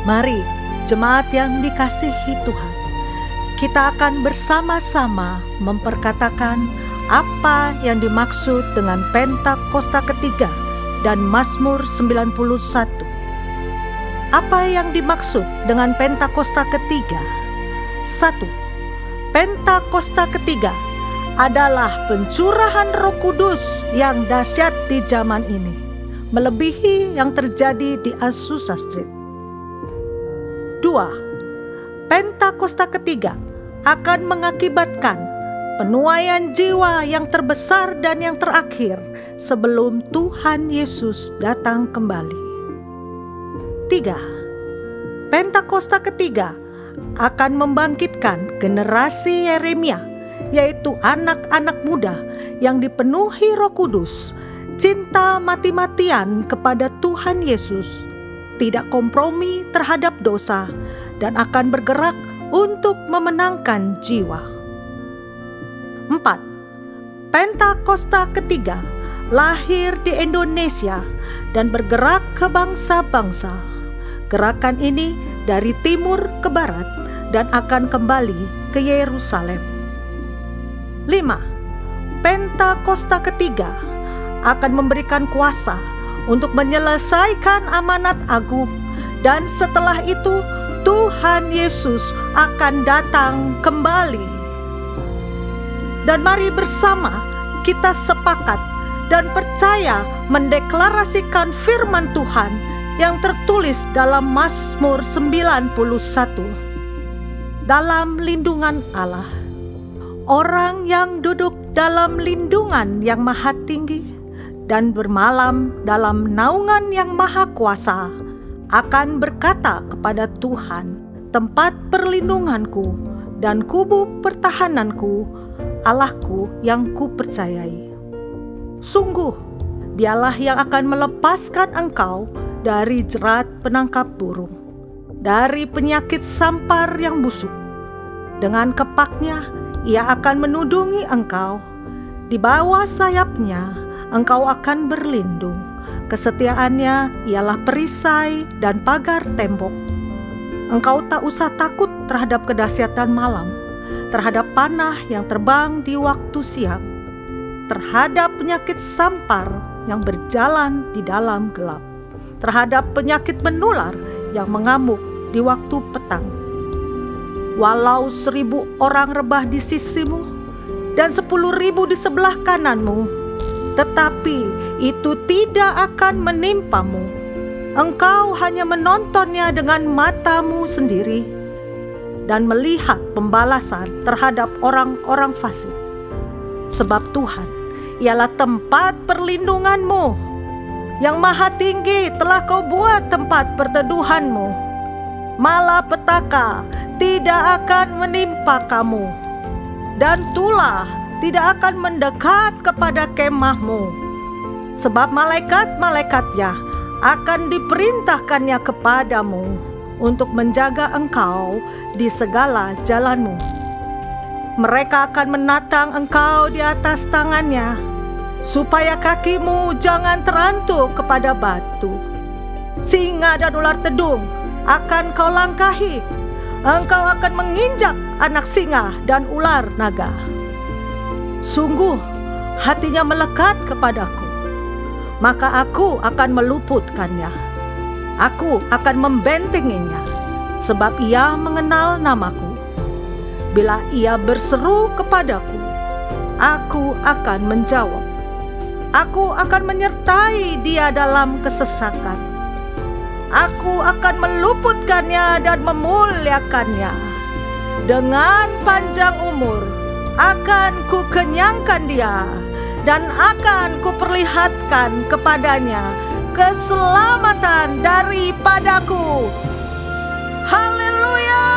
Mari, jemaat yang dikasihi Tuhan, kita akan bersama-sama memperkatakan apa yang dimaksud dengan Pentakosta ketiga dan Mazmur 91. Apa yang dimaksud dengan Pentakosta ketiga? 1. Pentakosta ketiga adalah pencurahan Roh Kudus yang dahsyat di zaman ini, melebihi yang terjadi di Azusa Street. 2. Pentakosta ketiga akan mengakibatkan penuaian jiwa yang terbesar dan yang terakhir sebelum Tuhan Yesus datang kembali. 3. Pentakosta ketiga akan membangkitkan generasi Yeremia, yaitu anak-anak muda yang dipenuhi Roh Kudus, cinta mati-matian kepada Tuhan Yesus, tidak kompromi terhadap dosa, dan akan bergerak untuk memenangkan jiwa. 4. Pentakosta ketiga lahir di Indonesia dan bergerak ke bangsa-bangsa. Gerakan ini dari timur ke barat dan akan kembali ke Yerusalem. 5. Pentakosta ketiga akan memberikan kuasa untuk menyelesaikan amanat agung, dan setelah itu Tuhan Yesus akan datang kembali. Dan mari bersama kita sepakat dan percaya mendeklarasikan firman Tuhan yang tertulis dalam Mazmur 91. Dalam lindungan Allah, orang yang duduk dalam lindungan yang maha tinggi dan bermalam dalam naungan yang maha kuasa akan berkata kepada Tuhan, tempat perlindunganku dan kubu pertahananku, Allahku yang kupercayai. Sungguh, dialah yang akan melepaskan engkau dari jerat penangkap burung, dari penyakit sampar yang busuk. Dengan kepaknya ia akan menudungi engkau, di bawah sayapnya engkau akan berlindung. Kesetiaannya ialah perisai dan pagar tembok. Engkau tak usah takut terhadap kedahsyatan malam, terhadap panah yang terbang di waktu siang, terhadap penyakit sampar yang berjalan di dalam gelap, terhadap penyakit menular yang mengamuk di waktu petang. Walau 1.000 orang rebah di sisimu dan 10.000 di sebelah kananmu, tetapi itu tidak akan menimpamu. Engkau hanya menontonnya dengan matamu sendiri dan melihat pembalasan terhadap orang-orang fasik. Sebab Tuhan ialah tempat perlindunganmu, yang maha tinggi telah kau buat tempat perteduhanmu. Malapetaka tidak akan menimpa kamu, dan tulah tidak akan mendekat kepada kemahmu. Sebab malaikat-malaikatnya akan diperintahkannya kepadamu untuk menjaga engkau di segala jalanmu. Mereka akan menatang engkau di atas tangannya, supaya kakimu jangan terantuk kepada batu. Singa dan ular tedung akan kau langkahi. Engkau akan menginjak anak singa dan ular naga. Sungguh hatinya melekat kepadaku, maka aku akan meluputkannya. Aku akan membentenginya, sebab ia mengenal namaku. Bila ia berseru kepadaku, aku akan menjawab. Aku akan menyertai dia dalam kesesakan. Aku akan meluputkannya dan memuliakannya. Dengan panjang umur akan kukenyangkan dia, dan akan kuperlihatkan kepadanya keselamatan daripadaku. Haleluya!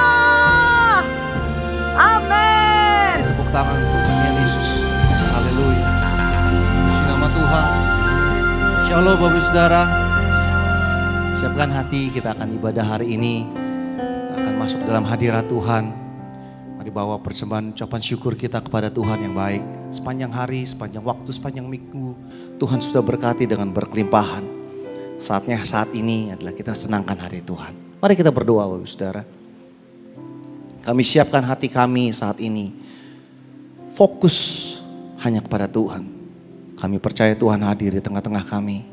Amin. Tepuk tangan untuk Tuhan Yesus. Haleluya. Puji nama Tuhan. Shalom Bapak Saudara. Siapkan hati, kita akan ibadah hari ini. Kita akan masuk dalam hadirat Tuhan. Mari bawa persembahan ucapan syukur kita kepada Tuhan yang baik. Sepanjang hari, sepanjang waktu, sepanjang minggu, Tuhan sudah berkati dengan berkelimpahan. Saatnya saat ini adalah kita senangkan hari Tuhan. Mari kita berdoa Bapak Saudara. Kami siapkan hati kami saat ini. Fokus hanya kepada Tuhan. Kami percaya Tuhan hadir di tengah-tengah kami.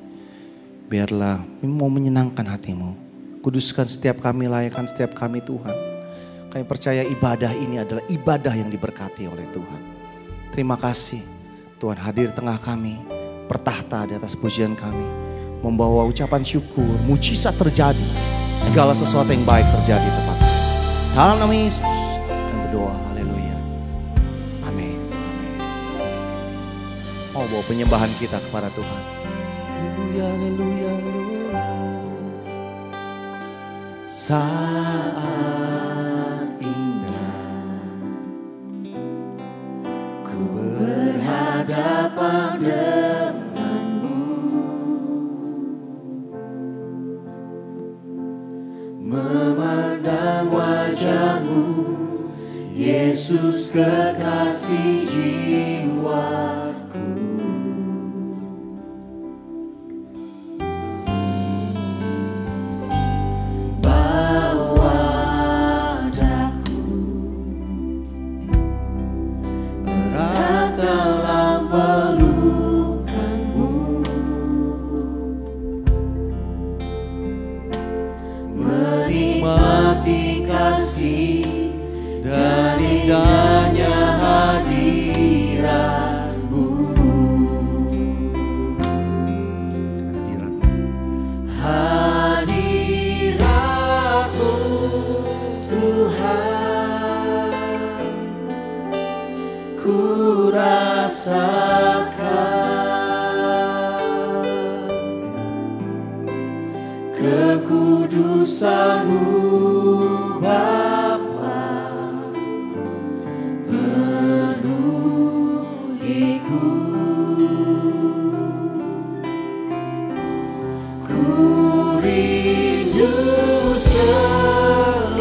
Biarlah mau menyenangkan hatimu. Kuduskan setiap kami, layakkan setiap kami Tuhan. Kami percaya ibadah ini adalah ibadah yang diberkati oleh Tuhan. Terima kasih Tuhan hadir di tengah kami. Bertahta di atas pujian kami. Membawa ucapan syukur, mujizat terjadi. Segala sesuatu yang baik terjadi tepat. Dalam nama Yesus kami berdoa. Haleluya. Amin. Mau bawa penyembahan kita kepada Tuhan. Haleluya, haleluya, haleluya. Saat indah ku berhadapan denganmu, memandang wajahmu, Yesus kekasih jiwaku. Bawa daku erat dalam pelukanmu, menikmati kasih dan indahnya hadiratmu. Hadiratmu Tuhan, ku rasakan kekudusan-Mu Bapa, penuhiku. Ku rindu selalu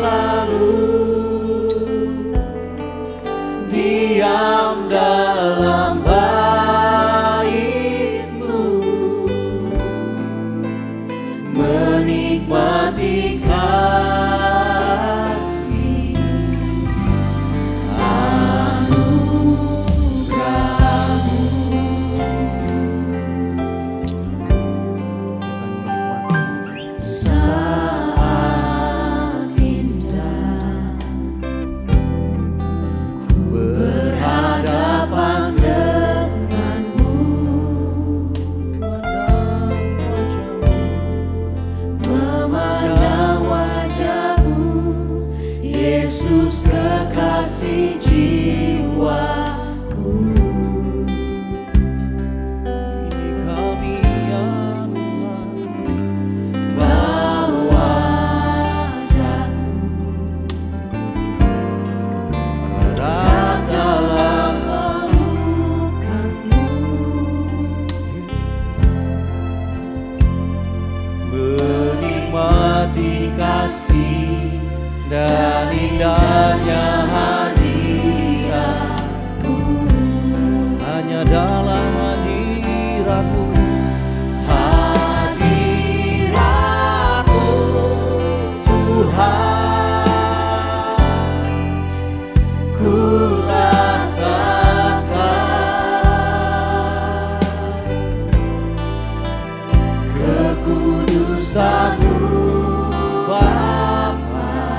diam dalam bait-Mu, menikmati kasih anugerah-Mu. Saat indah ku berhadapan denganmu, memandang wajahmu, Yesus kekasih jiwaku. Ini kami ya Tuhan, bawa daku erat dalam pelukan-Mu, menikmati kasih dan indahnya hadirat-Mu. Hanya dalam hadirat-Mu, hadirat-Mu Tuhan, ku rasakan kekudusan-Mu Bapa,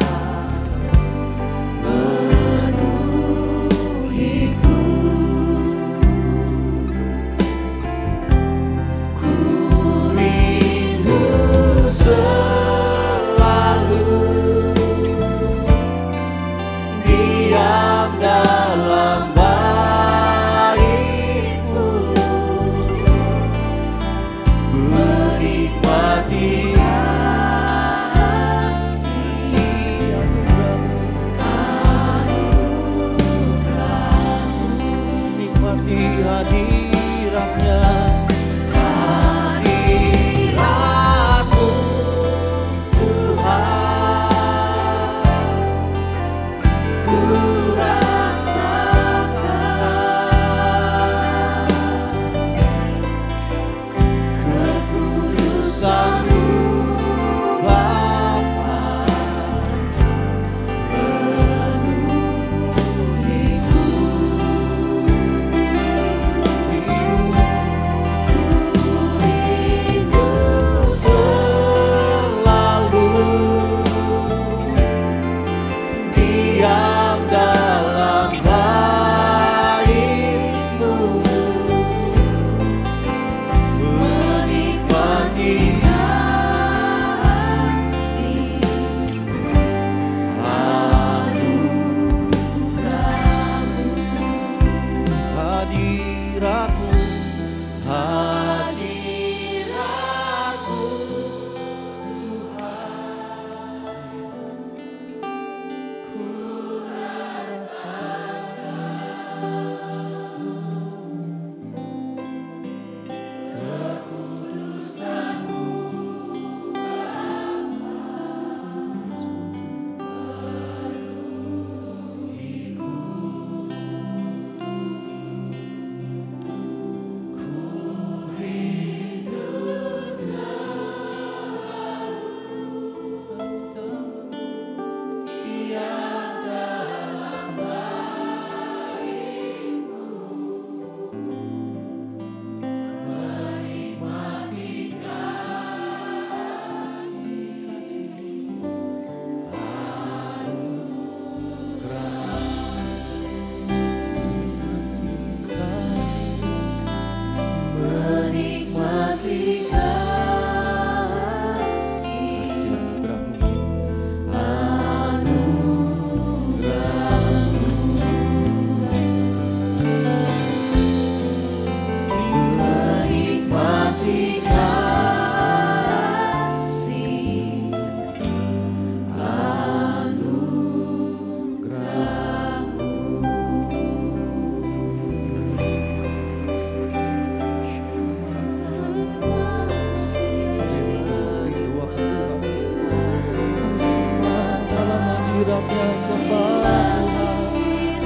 sembah Tuhan.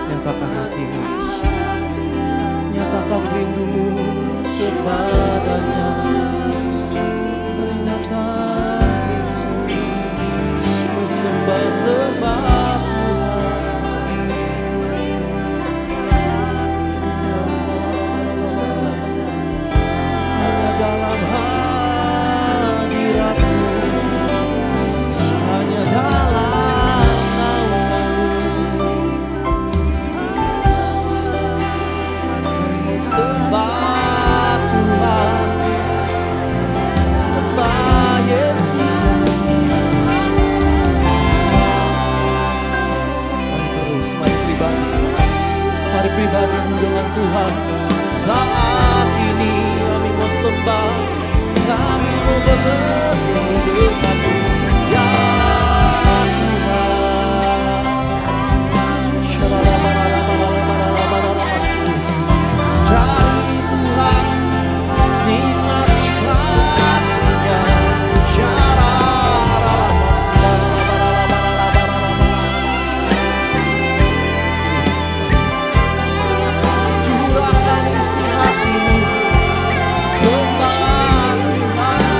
Nyatakan hatimu, nyatakan rindumu kepadanya. Nyatakan Yesus, sembah Tuhan. Hanya dalam hadiratmu, hanya dalam naunganmu, sembah Tuhan, sembah Yesus. Mari pribadi dengan Tuhan. Saat ini kami mau sembah, kami mau bertemu denganmu, ya Tuhan. Cari Tuhan, nikmati kasih-Nya. Curahkan isi hatimu, sembah Tuhan.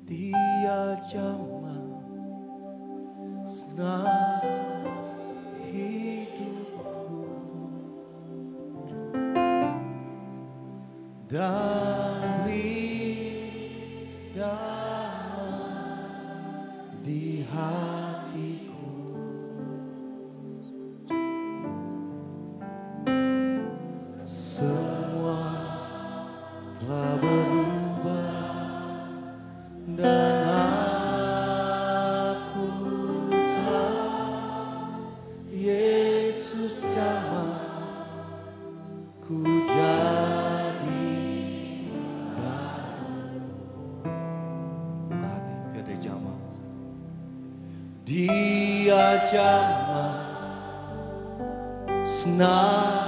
Dia jamah senang hidupku dan beri damai di hatiku. Semua telah berubah Yesus jamah ku jadi baru. Buka hati biar dia jamah. Dia jamah senang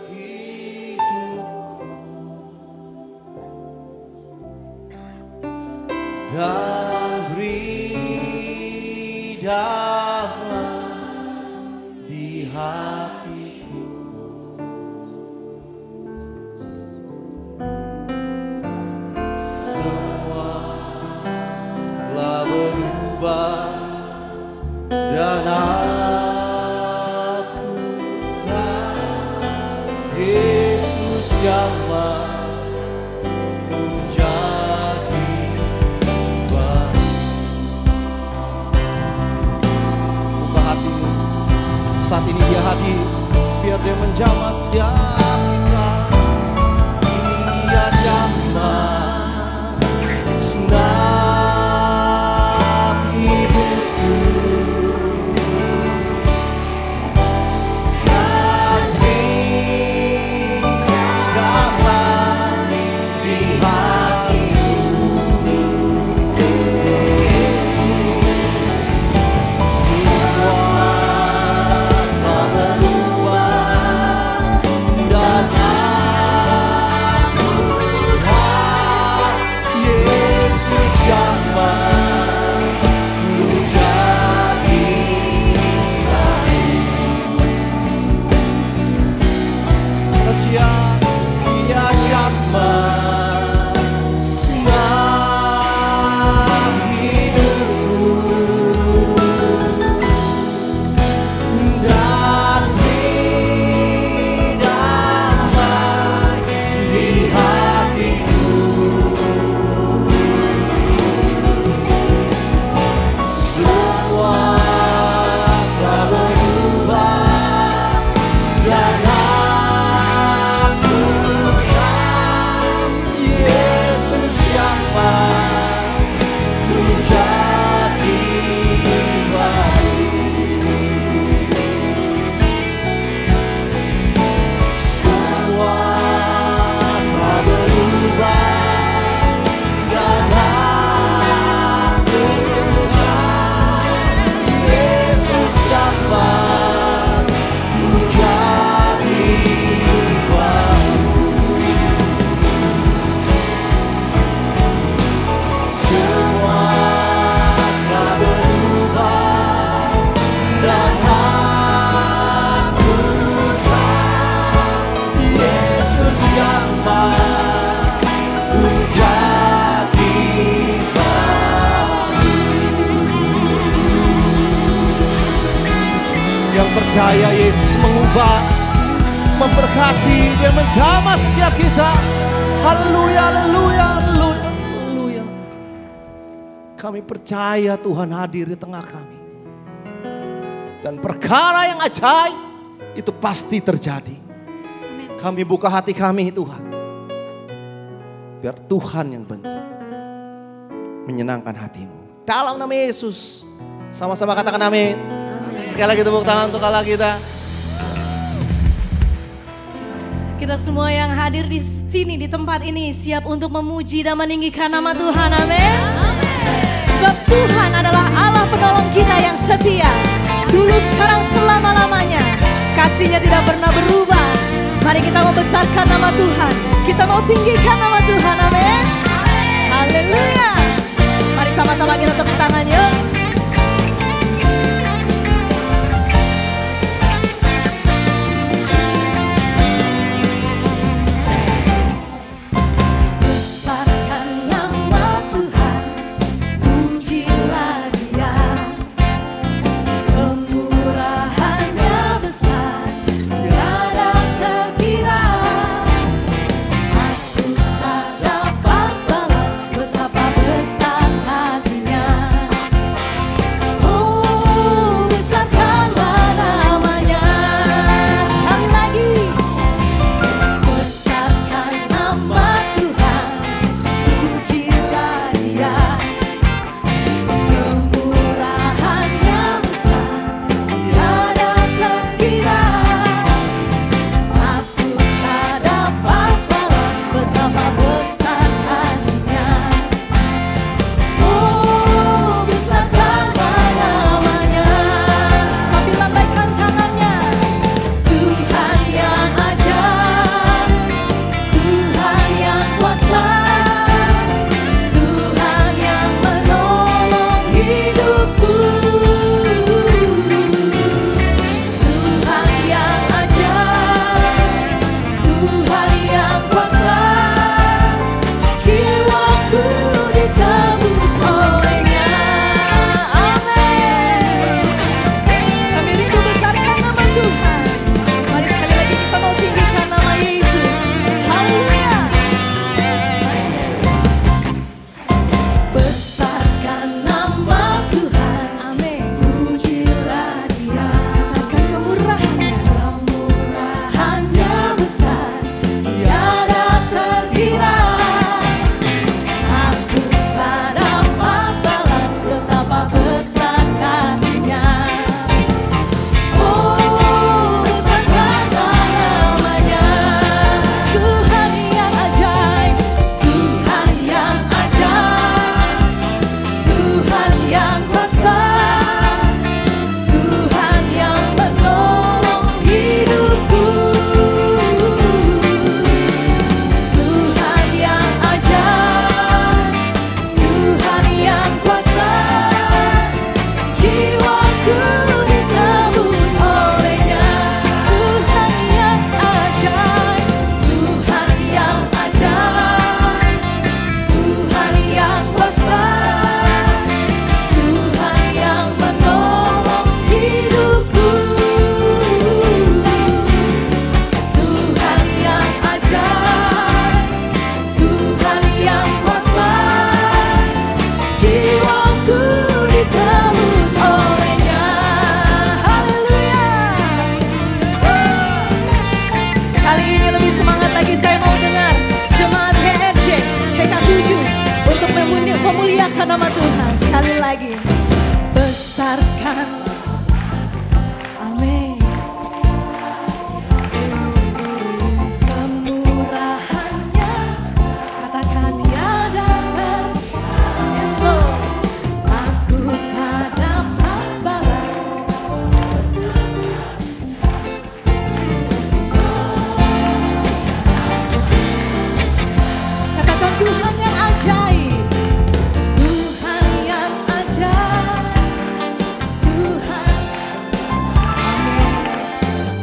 hidupku dan beri damai di hatiku. Semua telah berubah dan aku tahu Yesus jamah ku jadi baru. Buka hatimu, saat ini dia hadir, biar dia menjamah setiap kita. Dia jamah senang hidupku dan beri damai di hatiku. Semua telah berubah dan aku tahu Yesus jamah ku jadi baru. Dia jamah senang hidupku dan beri damai di hatiku. Semua telah berubah dan aku tahu Yesus jamah ku jadi baru. Semua telah berubah dan aku tahu Yesus jamah ku jadi baru. Semua telah berubah dan aku tahu Yesus jamah ku jadi baru. Yang percaya Yesus mengubah, memberkati, dia menjamah setiap kita. Haleluya, haleluya, haleluya, haleluya. Kami percaya Tuhan hadir di tengah kami. Dan perkara yang ajaib itu pasti terjadi. Kami buka hati kami Tuhan. Biar Tuhan yang bentuk, menyenangkan hatimu. Dalam nama Yesus. Sama-sama katakan amin. Sekali lagi tepuk tangan untuk Allah kita. Kita semua yang hadir di sini, di tempat ini, siap untuk memuji dan meninggikan nama Tuhan. Amin. Sebab Tuhan adalah Allah penolong kita yang setia. Dulu, sekarang, selama-lamanya. Kasih-Nya tidak pernah berubah. Mari kita membesarkan nama Tuhan. Kita mau tinggikan nama Tuhan. Amin. Haleluya. Mari sama-sama kita tepuk tangan yuk. Besarkan nama Tuhan, pujilah Dia. Kemurahan-Nya besar, tiada terkira. Aku tak dapat balas betapa besar kasih-Nya. lagi. Besarkan, amin, kemurahannya, katakan tiada yes Lord, aku tak dapat balas. Katakan Tuhan yang ajaib, Tuhan yang ajaib, Tuhan, amin,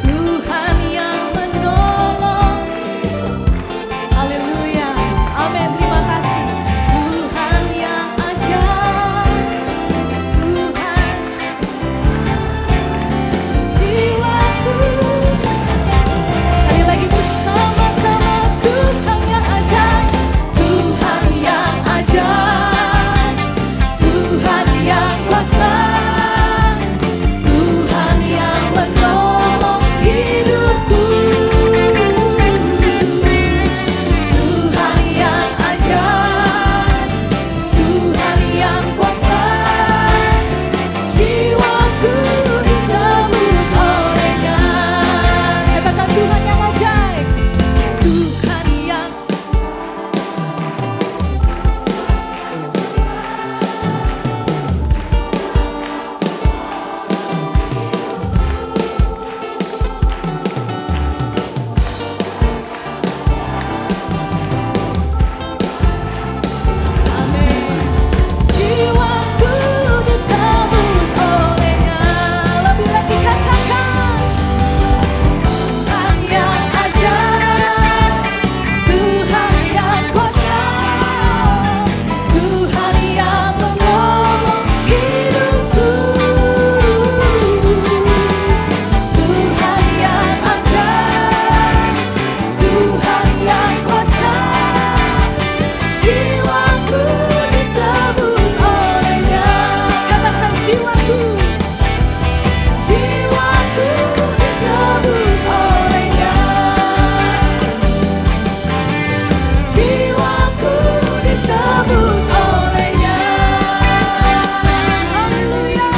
Tuhan yang menolong, haleluya, amin, terima kasih. Tuhan yang ajaib, Tuhan, jiwaku, sekali lagi bersama-sama, Tuhan yang ajaib, Tuhan yang ajaib, Tuhan yang kuasa, Tuhan yang menolong hidupku, Tuhan yang ajaib, Tuhan yang kuasa, jiwaku ditebus olehnya. Katakan Tuhan yang ajaib, Tuhan yang amin, jiwaku ditebus olehnya. Lebih lagi katakan, Tuhan yang ajaib, Tuhan yang kuasa, Tuhan yang menolong hidupku, Tuhan yang ajaib, Tuhan yang kuasa, jiwaku ditebus olehnya. Katakan jiwaku, jiwaku ditebus olehnya, jiwaku ditebus olehnya. Haleluya.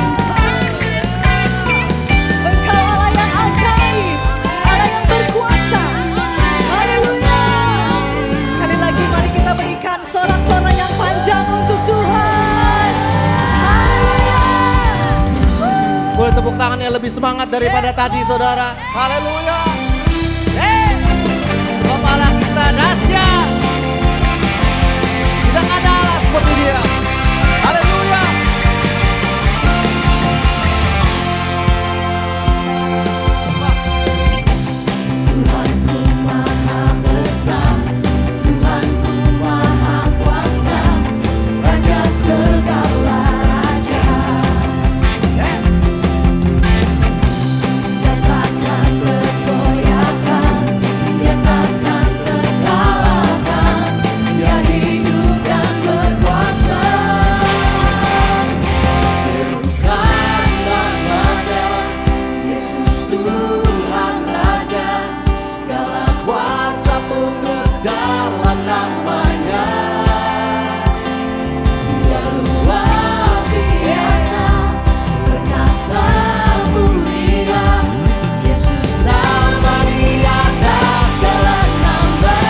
Engkau Allah yang ajaib, Allah yang berkuasa. Haleluya. Sekali lagi mari kita berikan sorak-sorai yang panjang untuk Tuhan. Haleluya. Boleh tepuk tangan yang lebih semangat daripada tadi saudara. Haleluya. Sebab Allah kita dahsyat. Tidak ada Allah seperti dia. Haleluya. Tuhanku maha besar, Tuhanku maha kuasa, Raja segala raja. Dia takkan tergoyahkan, dia takkan terkalahkan, dia hidup dan berkuasa. Serukan namanya, Yesus Tuhan Raja, segala kuasa tunduk dalam namanya. Dia luar biasa, perkasa mulia, Yesus nama di atas segala nama.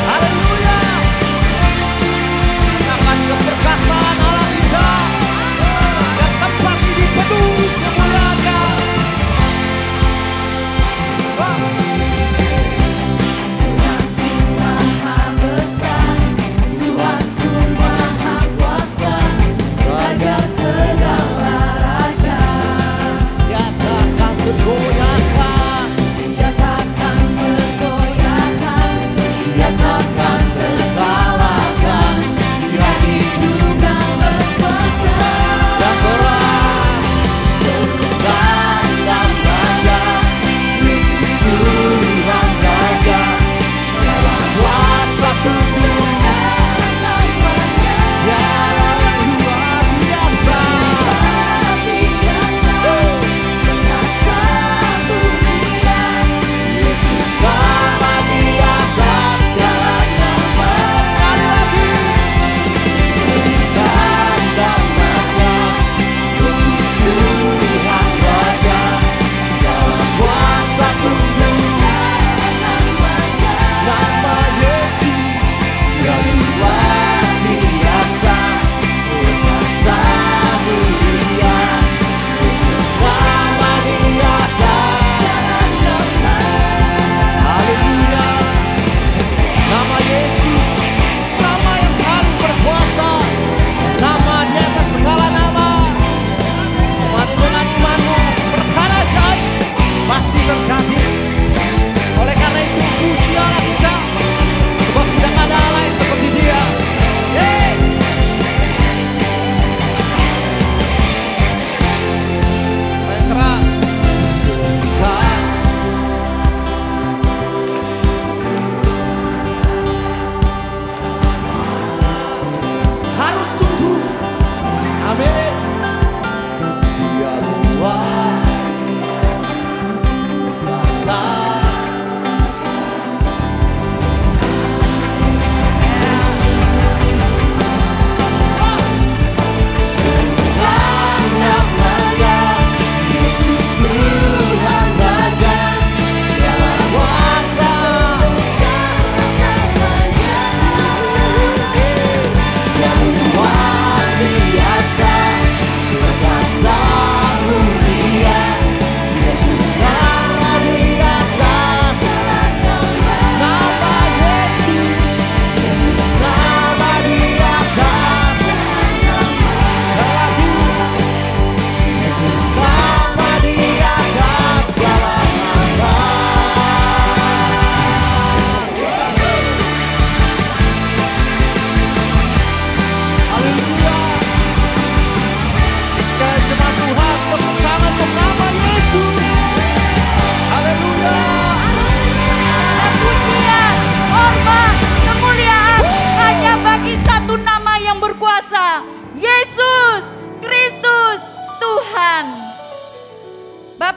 Haleluya. Katakan keperkasaan Allah kita.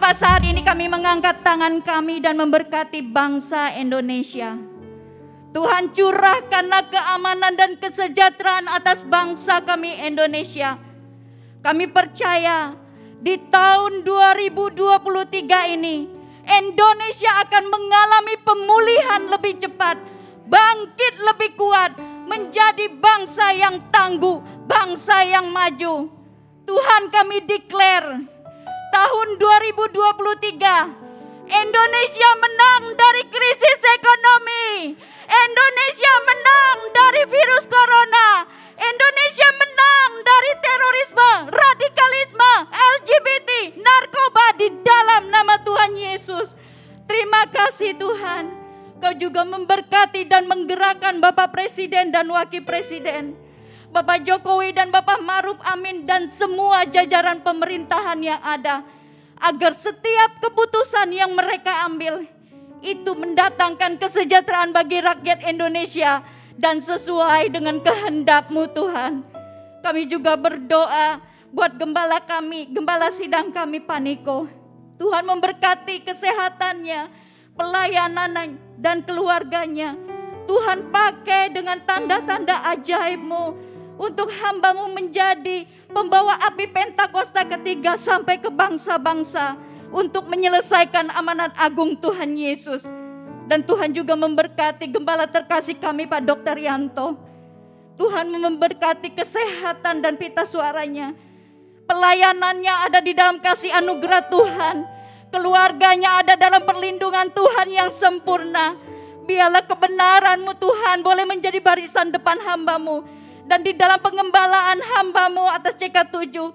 Bapak, saat ini kami mengangkat tangan kami dan memberkati bangsa Indonesia. Tuhan, curahkanlah keamanan dan kesejahteraan atas bangsa kami Indonesia. Kami percaya di tahun 2023 ini Indonesia akan mengalami pemulihan lebih cepat, bangkit lebih kuat, menjadi bangsa yang tangguh, bangsa yang maju. Tuhan, kami declare tahun 2023 Indonesia menang dari krisis ekonomi. Indonesia menang dari virus corona. Indonesia menang dari terorisme, radikalisme, LGBT, narkoba di dalam nama Tuhan Yesus. Terima kasih Tuhan. Kau juga memberkati dan menggerakkan Bapak Presiden dan Wakil Presiden, Bapak Jokowi dan Bapak Maruf Amin dan semua jajaran pemerintahan yang ada, agar setiap keputusan yang mereka ambil itu mendatangkan kesejahteraan bagi rakyat Indonesia dan sesuai dengan kehendak-Mu Tuhan. Kami juga berdoa buat gembala kami, gembala sidang kami Pak Niko. Tuhan memberkati kesehatannya, pelayanannya dan keluarganya. Tuhan pakai dengan tanda-tanda ajaib-Mu untuk hamba-Mu menjadi pembawa api Pentakosta ketiga sampai ke bangsa-bangsa untuk menyelesaikan amanat agung Tuhan Yesus. Dan Tuhan juga memberkati gembala terkasih kami Pak Dr. Yanto. Tuhan memberkati kesehatan dan pita suaranya. Pelayanannya ada di dalam kasih anugerah Tuhan. Keluarganya ada dalam perlindungan Tuhan yang sempurna. Biarlah kebenaran-Mu Tuhan boleh menjadi barisan depan hamba-Mu. Dan di dalam pengembalaan hamba-Mu atas CK7,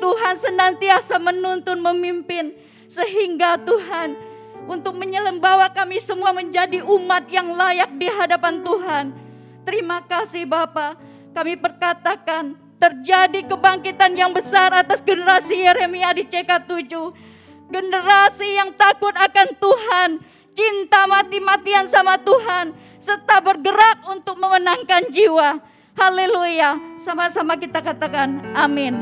Tuhan senantiasa menuntun, memimpin. Sehingga Tuhan untuk membawa kami semua menjadi umat yang layak di hadapan Tuhan. Terima kasih Bapa. Kami perkatakan terjadi kebangkitan yang besar atas generasi Yeremia di CK7. Generasi yang takut akan Tuhan, cinta mati-matian sama Tuhan, serta bergerak untuk memenangkan jiwa. Haleluya. Sama-sama kita katakan amin.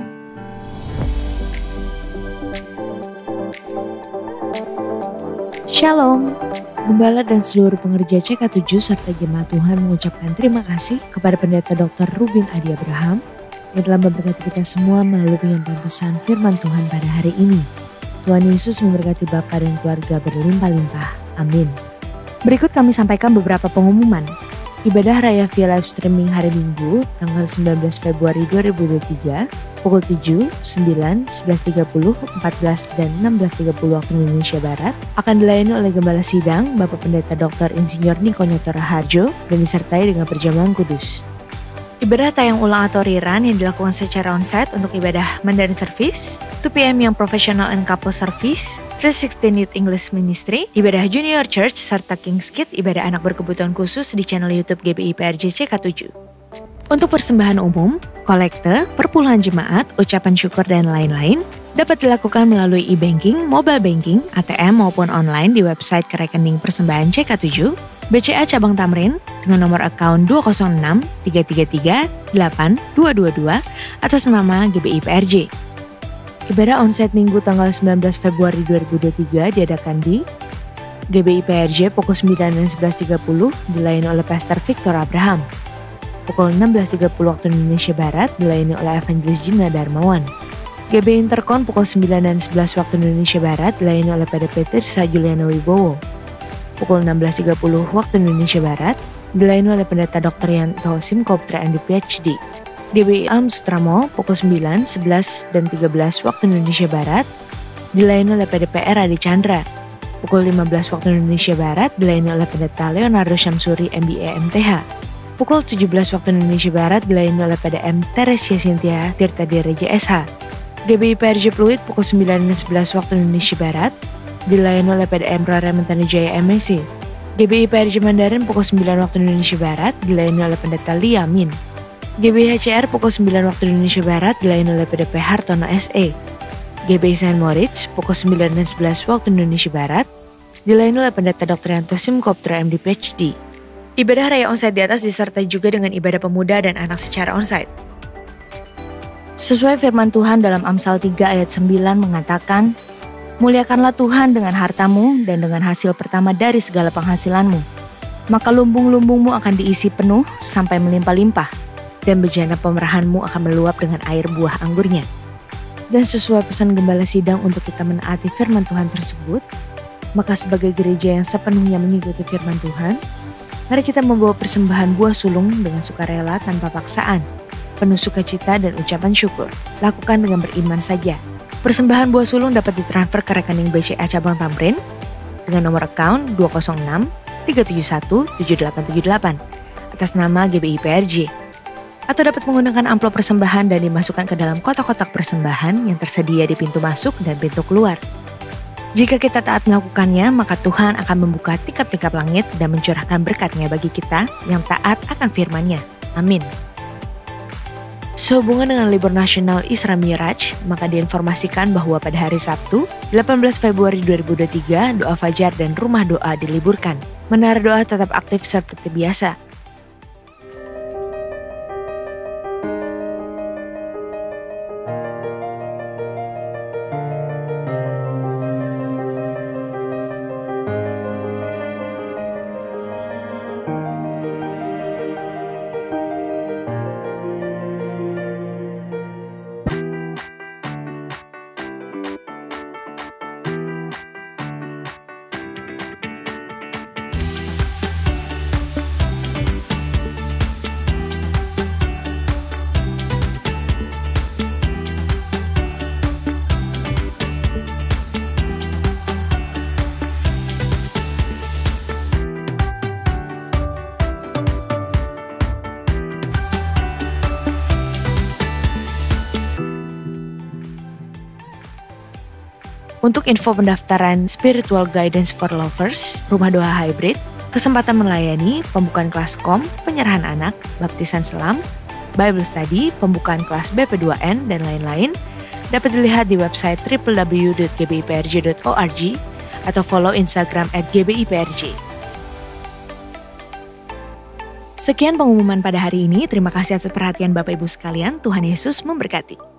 Shalom, Gembala dan seluruh pengerja CK7 serta jemaat Tuhan mengucapkan terima kasih kepada Pendeta Dr. Rubin Adi Abraham yang telah memberkati kita semua melalui penyampaian pesan firman Tuhan pada hari ini. Tuhan Yesus memberkati Bapa dan keluarga berlimpah-limpah. Amin. Berikut kami sampaikan beberapa pengumuman. Ibadah Raya via live streaming hari Minggu tanggal 19 Februari 2023 pukul 7, 9, 11.30, 14, dan 16.30 waktu Indonesia Barat akan dilayani oleh Gembala Sidang Bapak Pendeta Dr. Insinyur Niko Nyoto Raharjo dan disertai dengan perjamuan kudus. Ibadah tayang ulang atau rerun yang dilakukan secara onsite untuk ibadah Mandarin Service, 2 PM yang Professional and Couple Service, 316 Youth English Ministry, ibadah Junior Church, serta King's Kid, ibadah anak berkebutuhan khusus di channel YouTube GBI PRJ CK7. Untuk persembahan umum, kolekte, perpuluhan jemaat, ucapan syukur, dan lain-lain, dapat dilakukan melalui e-banking, mobile banking, ATM maupun online di website ke rekening persembahan CK7, BCA Cabang Tamrin dengan nomor akun 206-333-8222 atas nama GBI PRJ. Ibadah onsite Minggu tanggal 19 Februari 2023 diadakan di GBI PRJ pukul 9 dan 11.30 dilayani oleh Pastor Victor Abraham. Pukul 16.30 waktu Indonesia Barat dilayani oleh Evangelis Gina Darmawan. GBI Interkon pukul 9 dan 11 waktu Indonesia Barat dilayani oleh PDP Tirsa Juliana Wibowo. Pukul 16.30 waktu Indonesia Barat dilayani oleh Pendeta Dr. Yanto Simkoptra MD PhD. GBI Alm Sutra Mall pukul 9, 11, dan 13 waktu Indonesia Barat dilayani oleh PDPR Adi Chandra. Pukul 15 waktu Indonesia Barat dilayani oleh Pendeta Leonardo Syamsuri MBA MTH. Pukul 17 waktu Indonesia Barat dilayani oleh PDM Teresia Cynthia Tirta Direja SH. GBI PRJ Pluit pukul 9 dan 11 waktu Indonesia Barat dilayani oleh PDM Rara Mentana Jaya MSc. GBI PRJ Mandarin pukul 9 waktu Indonesia Barat dilayani oleh Pendeta Lia Min. GBI HCR pukul 9 waktu Indonesia Barat dilayani oleh PDP Hartono SE. GBI Saint Moritz pukul 9 dan 11 waktu Indonesia Barat dilayani oleh Pendeta Dr. Yanto Simkoptra MD PhD. Ibadah raya onsite di atas disertai juga dengan ibadah pemuda dan anak secara onsite. Sesuai firman Tuhan dalam Amsal 3 ayat 9 mengatakan, Muliakanlah Tuhan dengan hartamu dan dengan hasil pertama dari segala penghasilanmu. Maka lumbung-lumbungmu akan diisi penuh sampai melimpah-limpah, dan bejana pemerahanmu akan meluap dengan air buah anggurnya. Dan sesuai pesan Gembala Sidang untuk kita menaati firman Tuhan tersebut, maka sebagai gereja yang sepenuhnya mengikuti firman Tuhan, mari kita membawa persembahan buah sulung dengan sukarela tanpa paksaan, penuh sukacita dan ucapan syukur. Lakukan dengan beriman saja. Persembahan buah sulung dapat ditransfer ke rekening BCA Cabang Tamrin dengan nomor account 206 371 7878 atas nama GBI PRJ. Atau dapat menggunakan amplop persembahan dan dimasukkan ke dalam kotak-kotak persembahan yang tersedia di pintu masuk dan pintu keluar. Jika kita taat melakukannya, maka Tuhan akan membuka tingkap-tingkap langit dan mencurahkan berkat-Nya bagi kita yang taat akan firman-Nya. Amin. Sehubungan dengan libur nasional Isra Miraj, maka diinformasikan bahwa pada hari Sabtu, 18 Februari 2023, doa fajar dan rumah doa diliburkan. Menara doa tetap aktif seperti biasa. Untuk info pendaftaran Spiritual Guidance for Lovers, Rumah Doa Hybrid, kesempatan melayani, pembukaan kelas KOM, penyerahan anak, baptisan selam, Bible Study, pembukaan kelas BP2N, dan lain-lain, dapat dilihat di website www.gbiprj.org atau follow Instagram @gbiprj. Sekian pengumuman pada hari ini. Terima kasih atas perhatian Bapak Ibu sekalian. Tuhan Yesus memberkati.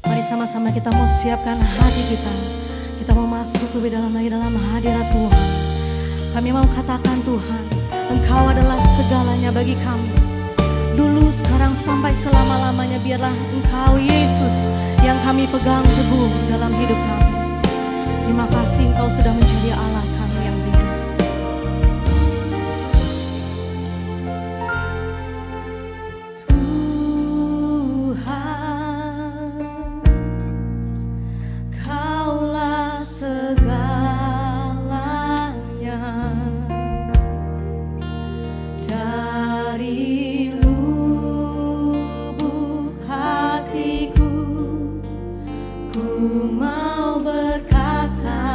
Mari sama-sama kita mau siapkan hati kita. Kita mau masuk lebih dalam lagi dalam hadirat Tuhan. Kami mau katakan Tuhan, Engkau adalah segalanya bagi kami. Dulu, sekarang, sampai selama-lamanya biarlah Engkau Yesus yang kami pegang teguh dalam hidup kami. Terima kasih Engkau sudah menjadi Allah kami yang hidup. Ku mau berkata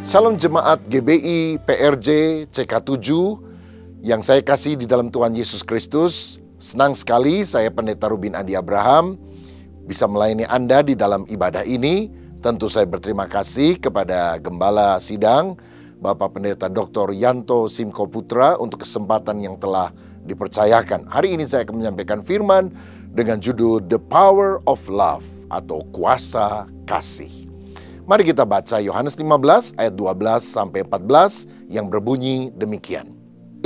Salam jemaat GBI PRJ CK7 yang saya kasih di dalam Tuhan Yesus Kristus. Senang sekali saya Pendeta Rubin Adi Abraham bisa melayani Anda di dalam ibadah ini. Tentu saya berterima kasih kepada Gembala Sidang, Bapak Pendeta Dr. Yanto Simko Putra untuk kesempatan yang telah dipercayakan. Hari ini saya akan menyampaikan firman dengan judul The Power of Love atau Kuasa Kasih. Mari kita baca Yohanes 15 ayat 12 sampai 14 yang berbunyi demikian.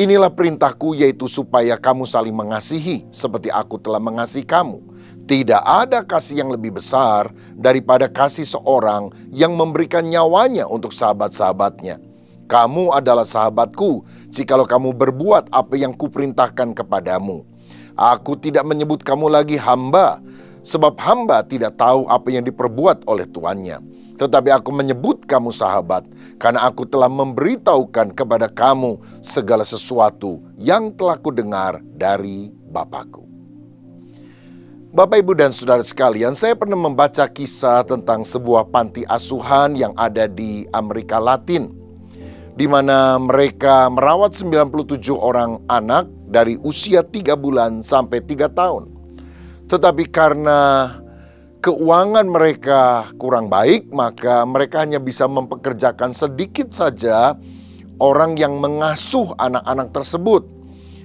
Inilah perintahku, yaitu supaya kamu saling mengasihi seperti aku telah mengasihi kamu. Tidak ada kasih yang lebih besar daripada kasih seorang yang memberikan nyawanya untuk sahabat-sahabatnya. Kamu adalah sahabatku jikalau kamu berbuat apa yang kuperintahkan kepadamu. Aku tidak menyebut kamu lagi hamba, sebab hamba tidak tahu apa yang diperbuat oleh tuannya. Tetapi aku menyebut kamu sahabat, karena aku telah memberitahukan kepada kamu segala sesuatu yang telah kudengar dari Bapakku. Bapak, Ibu, dan Saudara sekalian, saya pernah membaca kisah tentang sebuah panti asuhan yang ada di Amerika Latin, di mana mereka merawat 97 orang anak dari usia 3 bulan sampai 3 tahun. Tetapi karena keuangan mereka kurang baik, maka mereka hanya bisa mempekerjakan sedikit saja orang yang mengasuh anak-anak tersebut.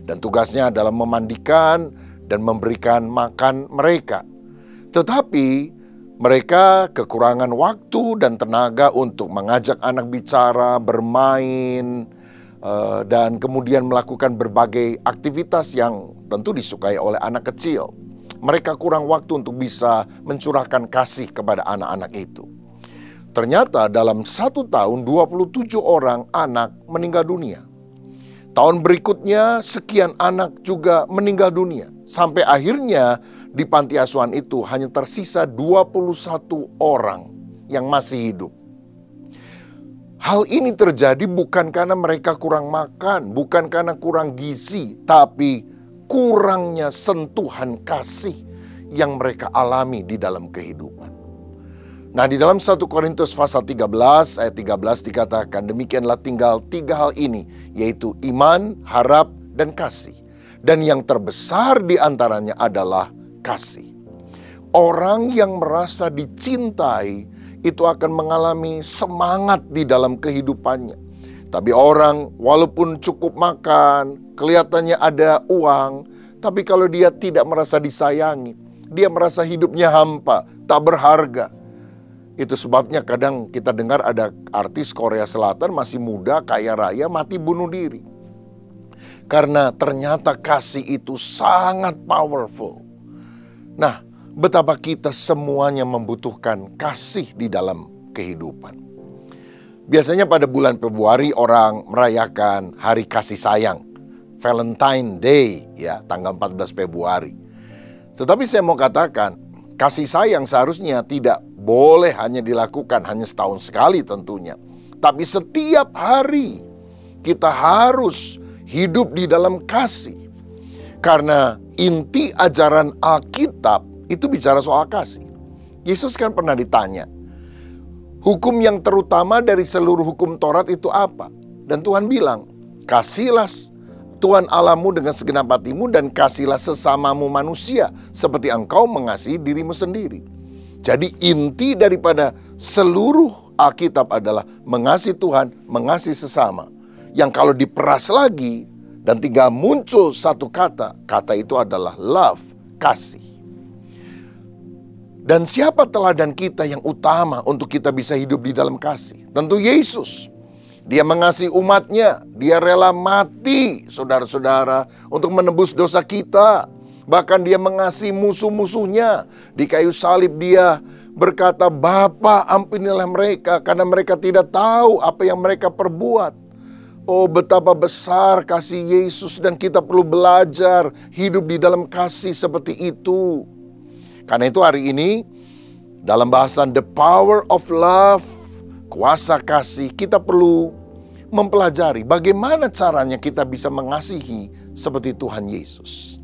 Dan tugasnya adalah memandikan dan memberikan makan mereka. Tetapi mereka kekurangan waktu dan tenaga untuk mengajak anak bicara, bermain, dan kemudian melakukan berbagai aktivitas yang tentu disukai oleh anak kecil. Mereka kurang waktu untuk bisa mencurahkan kasih kepada anak-anak itu. Ternyata dalam 1 tahun 27 orang anak meninggal dunia. Tahun berikutnya sekian anak juga meninggal dunia. Sampai akhirnya di panti asuhan itu hanya tersisa 21 orang yang masih hidup. Hal ini terjadi bukan karena mereka kurang makan, bukan karena kurang gizi, tapi kurangnya sentuhan kasih yang mereka alami di dalam kehidupan. Nah, di dalam 1 Korintus pasal 13 ayat 13 dikatakan, demikianlah tinggal 3 hal ini, yaitu iman, harap, dan kasih. Dan yang terbesar di antaranya adalah kasih. Orang yang merasa dicintai itu akan mengalami semangat di dalam kehidupannya. Tapi orang walaupun cukup makan, kelihatannya ada uang, tapi kalau dia tidak merasa disayangi, dia merasa hidupnya hampa, tak berharga. Itu sebabnya kadang kita dengar ada artis Korea Selatan masih muda, kaya raya, mati bunuh diri. Karena ternyata kasih itu sangat powerful. Nah, betapa kita semuanya membutuhkan kasih di dalam kehidupan. Biasanya pada bulan Februari orang merayakan Hari Kasih Sayang, Valentine Day, ya, tanggal 14 Februari. Tetapi saya mau katakan, kasih sayang seharusnya tidak boleh hanya dilakukan hanya setahun sekali tentunya. Tapi setiap hari kita harus hidup di dalam kasih. Karena inti ajaran Alkitab itu bicara soal kasih. Yesus kan pernah ditanya, hukum yang terutama dari seluruh hukum Taurat itu apa? Dan Tuhan bilang, kasihlah Tuhan Allahmu dengan segenap hatimu dan kasihlah sesamamu manusia seperti engkau mengasihi dirimu sendiri. Jadi inti daripada seluruh Alkitab adalah mengasihi Tuhan, mengasihi sesama. Yang kalau diperas lagi dan tinggal muncul satu kata, kata itu adalah love, kasih. Dan siapa teladan kita yang utama untuk kita bisa hidup di dalam kasih? Tentu Yesus. Dia mengasihi umatnya, dia rela mati, saudara-saudara, untuk menebus dosa kita. Bahkan dia mengasihi musuh-musuhnya. Di kayu salib dia berkata, Bapa, ampunilah mereka, karena mereka tidak tahu apa yang mereka perbuat. Oh, betapa besar kasih Yesus, dan kita perlu belajar hidup di dalam kasih seperti itu. Karena itu hari ini dalam bahasan The Power of Love, kuasa kasih, kita perlu mempelajari bagaimana caranya kita bisa mengasihi seperti Tuhan Yesus.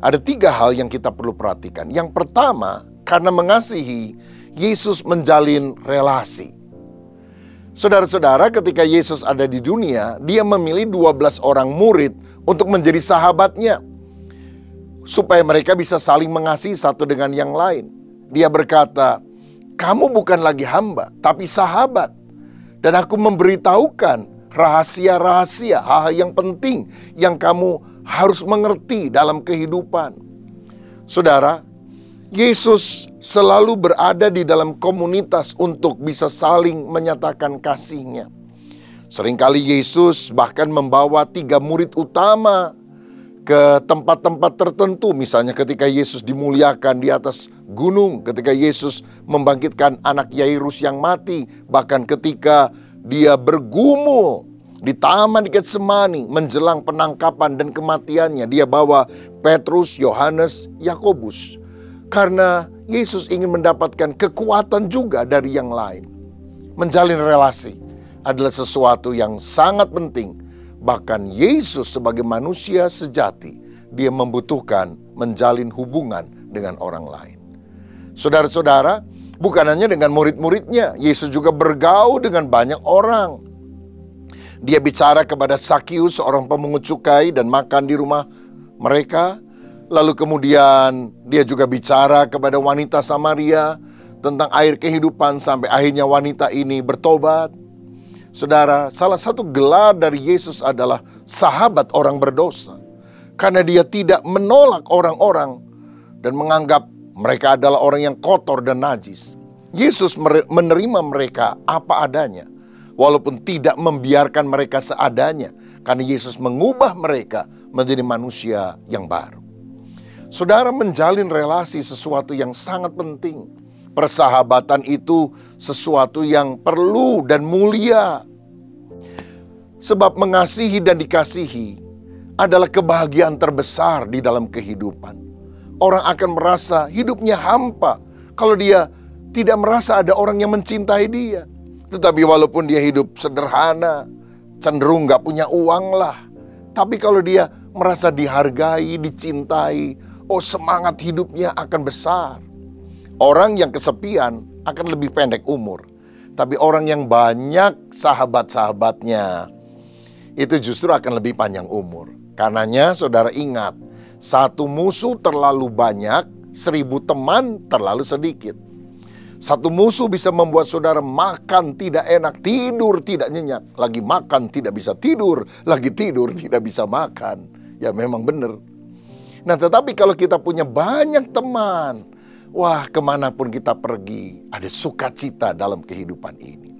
Ada 3 hal yang kita perlu perhatikan. Yang pertama, karena mengasihi, Yesus menjalin relasi. Saudara-saudara, ketika Yesus ada di dunia, dia memilih 12 orang murid untuk menjadi sahabatnya, supaya mereka bisa saling mengasihi satu dengan yang lain. Dia berkata, kamu bukan lagi hamba, tapi sahabat. Dan aku memberitahukan rahasia-rahasia, hal-hal yang penting yang kamu harus mengerti dalam kehidupan. Saudara, Yesus selalu berada di dalam komunitas untuk bisa saling menyatakan kasih-Nya. Seringkali Yesus bahkan membawa 3 murid utama ke tempat-tempat tertentu. Misalnya ketika Yesus dimuliakan di atas gunung, ketika Yesus membangkitkan anak Yairus yang mati, bahkan ketika dia bergumul di Taman Getsemani menjelang penangkapan dan kematiannya, dia bawa Petrus, Yohanes, Yakobus. Karena Yesus ingin mendapatkan kekuatan juga dari yang lain. Menjalin relasi adalah sesuatu yang sangat penting. Bahkan Yesus sebagai manusia sejati, dia membutuhkan menjalin hubungan dengan orang lain. Saudara-saudara, bukan hanya dengan murid-muridnya, Yesus juga bergaul dengan banyak orang. Dia bicara kepada Sakius, seorang pemungut cukai, dan makan di rumah mereka. Lalu kemudian dia juga bicara kepada wanita Samaria tentang air kehidupan sampai akhirnya wanita ini bertobat. Saudara, salah satu gelar dari Yesus adalah sahabat orang berdosa. Karena dia tidak menolak orang-orang dan menganggap mereka adalah orang yang kotor dan najis. Yesus menerima mereka apa adanya, walaupun tidak membiarkan mereka seadanya. Karena Yesus mengubah mereka menjadi manusia yang baru. Saudara, menjalin relasi sesuatu yang sangat penting. Persahabatan itu sesuatu yang perlu dan mulia. Sebab mengasihi dan dikasihi adalah kebahagiaan terbesar di dalam kehidupan. Orang akan merasa hidupnya hampa kalau dia tidak merasa ada orang yang mencintai dia. Tetapi walaupun dia hidup sederhana, cenderung gak punya uang lah, tapi kalau dia merasa dihargai, dicintai, oh, semangat hidupnya akan besar. Orang yang kesepian akan lebih pendek umur. Tapi orang yang banyak sahabat-sahabatnya, itu justru akan lebih panjang umur. Karenanya saudara ingat, 1 musuh terlalu banyak, 1000 teman terlalu sedikit. 1 musuh bisa membuat saudara makan tidak enak, tidur tidak nyenyak. Lagi makan tidak bisa tidur, lagi tidur tidak bisa makan. Ya memang benar. Nah, tetapi kalau kita punya banyak teman, wah, kemanapun kita pergi, ada sukacita dalam kehidupan ini.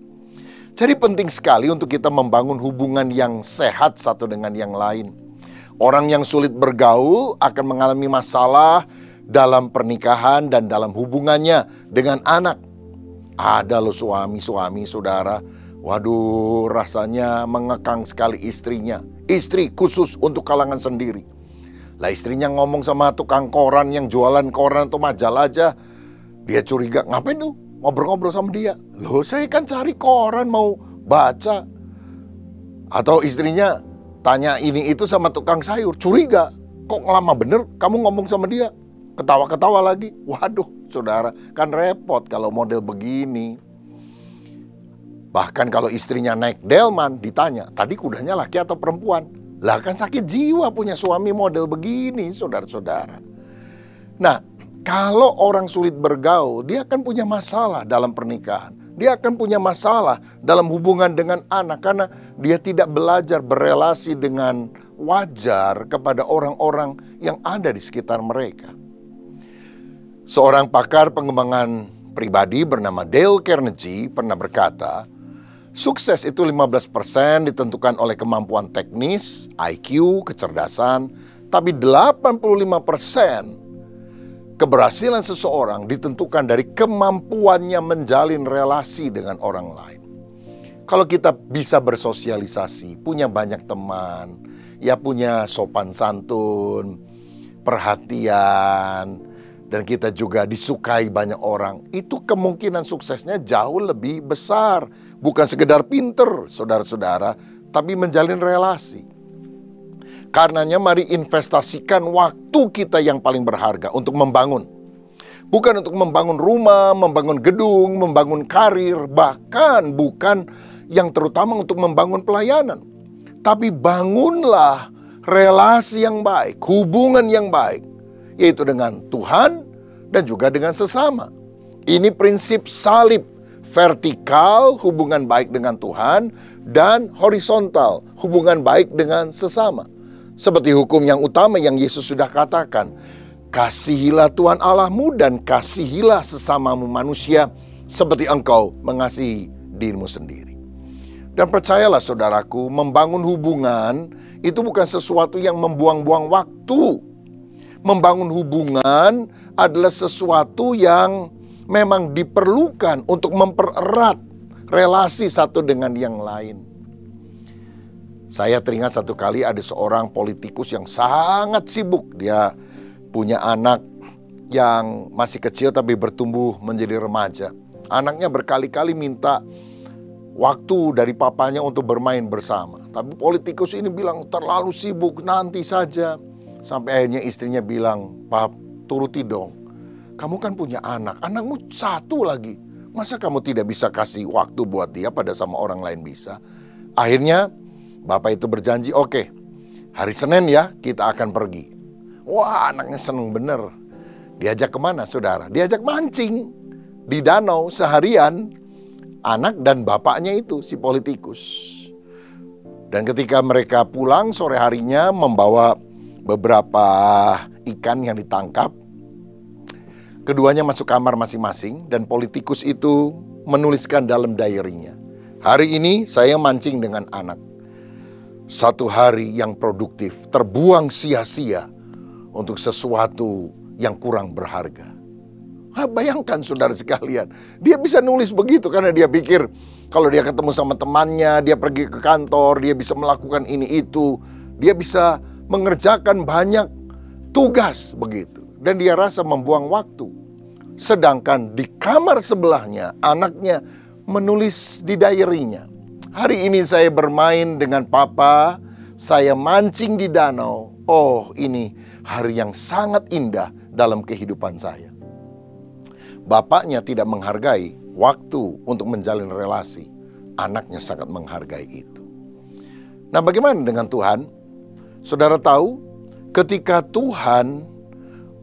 Jadi penting sekali untuk kita membangun hubungan yang sehat satu dengan yang lain. Orang yang sulit bergaul akan mengalami masalah dalam pernikahan dan dalam hubungannya dengan anak. Ada loh suami-suami saudara, waduh, rasanya mengekang sekali istrinya. Istri khusus untuk kalangan sendiri. Lah istrinya ngomong sama tukang koran yang jualan koran atau majalah aja, dia curiga, ngapain tuh ngobrol-ngobrol sama dia? Loh, saya kan cari koran mau baca. Atau istrinya tanya ini itu sama tukang sayur, curiga, kok lama bener kamu ngomong sama dia? Ketawa-ketawa lagi. Waduh, saudara, kan repot kalau model begini. Bahkan kalau istrinya naik delman, ditanya, tadi kudanya laki atau perempuan? Lah kan sakit jiwa punya suami model begini, saudara-saudara. Nah, kalau orang sulit bergaul, dia akan punya masalah dalam pernikahan. Dia akan punya masalah dalam hubungan dengan anak karena dia tidak belajar berelasi dengan wajar kepada orang-orang yang ada di sekitar mereka. Seorang pakar pengembangan pribadi bernama Dale Carnegie pernah berkata, sukses itu 15% ditentukan oleh kemampuan teknis, IQ, kecerdasan, tapi 85% keberhasilan seseorang ditentukan dari kemampuannya menjalin relasi dengan orang lain. Kalau kita bisa bersosialisasi, punya banyak teman, ya punya sopan santun, perhatian, dan kita juga disukai banyak orang, itu kemungkinan suksesnya jauh lebih besar. Bukan sekedar pinter, saudara-saudara, tapi menjalin relasi. Karenanya mari investasikan waktu kita yang paling berharga untuk membangun. Bukan untuk membangun rumah, membangun gedung, membangun karir, bahkan bukan yang terutama untuk membangun pelayanan. Tapi bangunlah relasi yang baik, hubungan yang baik, yaitu dengan Tuhan dan juga dengan sesama. Ini prinsip salib, vertikal hubungan baik dengan Tuhan dan horizontal hubungan baik dengan sesama. Seperti hukum yang utama yang Yesus sudah katakan, kasihilah Tuhan Allahmu dan kasihilah sesamamu manusia seperti engkau mengasihi dirimu sendiri. Dan percayalah saudaraku, membangun hubungan itu bukan sesuatu yang membuang-buang waktu. Membangun hubungan adalah sesuatu yang memang diperlukan untuk mempererat relasi satu dengan yang lain. Saya teringat satu kali ada seorang politikus yang sangat sibuk. Dia punya anak yang masih kecil tapi bertumbuh menjadi remaja. Anaknya berkali-kali minta waktu dari papanya untuk bermain bersama. Tapi politikus ini bilang terlalu sibuk, nanti saja. Sampai akhirnya istrinya bilang, "Pap, turuti dong. Kamu kan punya anak, anakmu satu lagi. Masa kamu tidak bisa kasih waktu buat dia pada sama orang lain bisa?" Akhirnya bapak itu berjanji, "Oke, hari Senin ya kita akan pergi." Wah, anaknya seneng bener. Diajak kemana saudara? Diajak mancing di danau seharian. Anak dan bapaknya itu, si politikus. Dan ketika mereka pulang sore harinya membawa beberapa ikan yang ditangkap, keduanya masuk kamar masing-masing dan politikus itu menuliskan dalam diary-nya, "Hari ini saya mancing dengan anak. Satu hari yang produktif terbuang sia-sia untuk sesuatu yang kurang berharga." Bayangkan saudara sekalian, dia bisa nulis begitu karena dia pikir kalau dia ketemu sama temannya, dia pergi ke kantor, dia bisa melakukan ini itu, dia bisa mengerjakan banyak tugas begitu. Dan dia rasa membuang waktu. Sedangkan di kamar sebelahnya, anaknya menulis di diary-nya, "Hari ini saya bermain dengan papa, saya mancing di danau. Oh, ini hari yang sangat indah dalam kehidupan saya." Bapaknya tidak menghargai waktu untuk menjalin relasi. Anaknya sangat menghargai itu. Nah, bagaimana dengan Tuhan? Saudara tahu, ketika Tuhan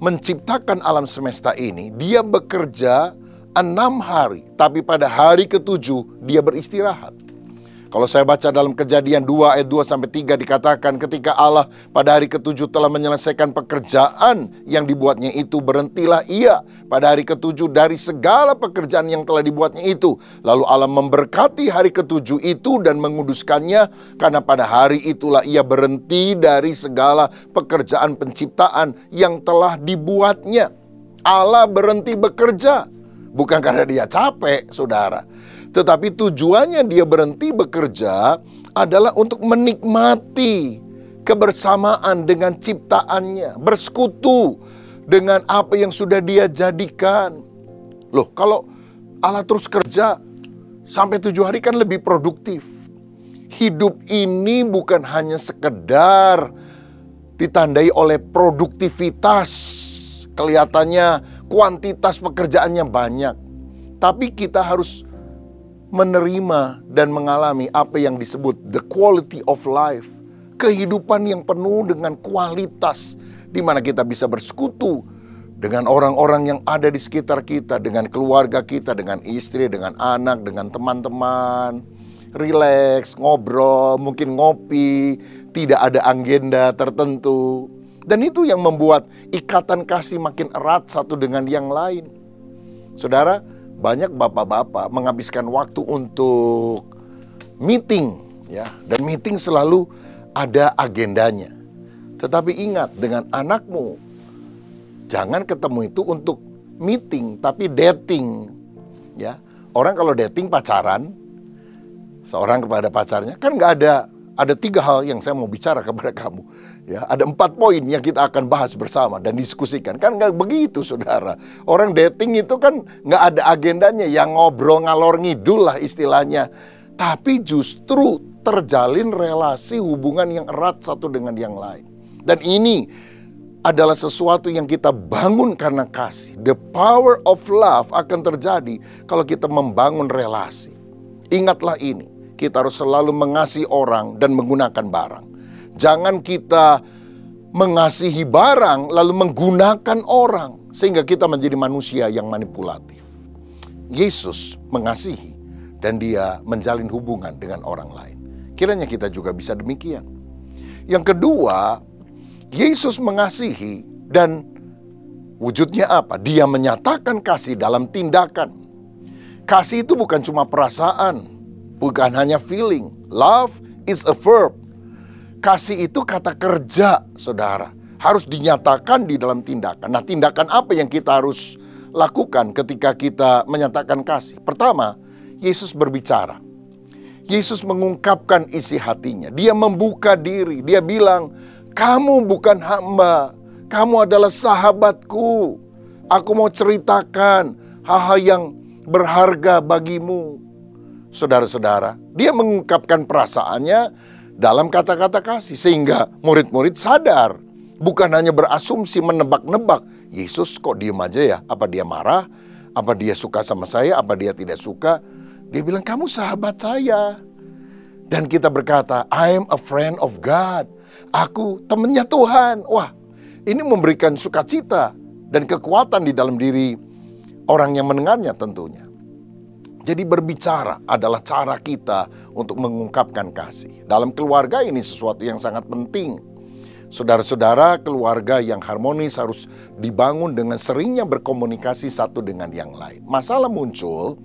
menciptakan alam semesta ini, Dia bekerja 6 hari, tapi pada hari ke-7 Dia beristirahat. Kalau saya baca dalam Kejadian 2 ayat 2-3 dikatakan ketika Allah pada hari ke-7 telah menyelesaikan pekerjaan yang dibuatnya itu, berhentilah Ia pada hari ke-7 dari segala pekerjaan yang telah dibuatnya itu. Lalu Allah memberkati hari ke-7 itu dan menguduskannya, karena pada hari itulah Ia berhenti dari segala pekerjaan penciptaan yang telah dibuatnya. Allah berhenti bekerja bukan karena Dia capek, saudara. Tetapi tujuannya Dia berhenti bekerja adalah untuk menikmati kebersamaan dengan ciptaannya, bersekutu dengan apa yang sudah Dia jadikan. Loh, kalau Allah terus kerja sampai 7 hari kan lebih produktif. Hidup ini bukan hanya sekedar ditandai oleh produktivitas, kelihatannya kuantitas pekerjaannya banyak, tapi kita harus menerima dan mengalami apa yang disebut the quality of life. Kehidupan yang penuh dengan kualitas, di mana kita bisa bersekutu dengan orang-orang yang ada di sekitar kita, dengan keluarga kita, dengan istri, dengan anak, dengan teman-teman. Rileks, ngobrol, mungkin ngopi, tidak ada agenda tertentu. Dan itu yang membuat ikatan kasih makin erat satu dengan yang lain. Saudara, banyak bapak-bapak menghabiskan waktu untuk meeting, ya, dan meeting selalu ada agendanya. Tetapi ingat, dengan anakmu, jangan ketemu itu untuk meeting, tapi dating, ya. Orang kalau dating pacaran, seorang kepada pacarnya, kan nggak ada 3 hal yang saya mau bicara kepada kamu. Ya, ada 4 poin yang kita akan bahas bersama dan diskusikan. Kan nggak begitu, saudara. Orang dating itu kan nggak ada agendanya, yang ngobrol ngalor ngidul lah istilahnya. Tapi justru terjalin relasi hubungan yang erat satu dengan yang lain. Dan ini adalah sesuatu yang kita bangun karena kasih. The power of love akan terjadi kalau kita membangun relasi. Ingatlah ini, kita harus selalu mengasihi orang dan menggunakan barang. Jangan kita mengasihi barang lalu menggunakan orang sehingga kita menjadi manusia yang manipulatif. Yesus mengasihi dan dia menjalin hubungan dengan orang lain. Kiranya kita juga bisa demikian. Yang kedua, Yesus mengasihi dan wujudnya apa? Dia menyatakan kasih dalam tindakan. Kasih itu bukan cuma perasaan, bukan hanya feeling. Love is a verb. Kasih itu kata kerja, saudara. Harus dinyatakan di dalam tindakan. Nah, tindakan apa yang kita harus lakukan ketika kita menyatakan kasih? Pertama, Yesus berbicara. Yesus mengungkapkan isi hatinya. Dia membuka diri. Dia bilang, kamu bukan hamba. Kamu adalah sahabatku. Aku mau ceritakan hal-hal yang berharga bagimu. Saudara-saudara, dia mengungkapkan perasaannya dalam kata-kata kasih. Sehingga murid-murid sadar. Bukan hanya berasumsi menebak-nebak. Yesus kok diem aja ya? Apa dia marah? Apa dia suka sama saya? Apa dia tidak suka? Dia bilang, kamu sahabat saya. Dan kita berkata, I am a friend of God. Aku temannya Tuhan. Wah, ini memberikan sukacita dan kekuatan di dalam diri orang yang mendengarnya tentunya. Jadi berbicara adalah cara kita untuk mengungkapkan kasih. Dalam keluarga ini sesuatu yang sangat penting. Saudara-saudara, keluarga yang harmonis harus dibangun dengan seringnya berkomunikasi satu dengan yang lain. Masalah muncul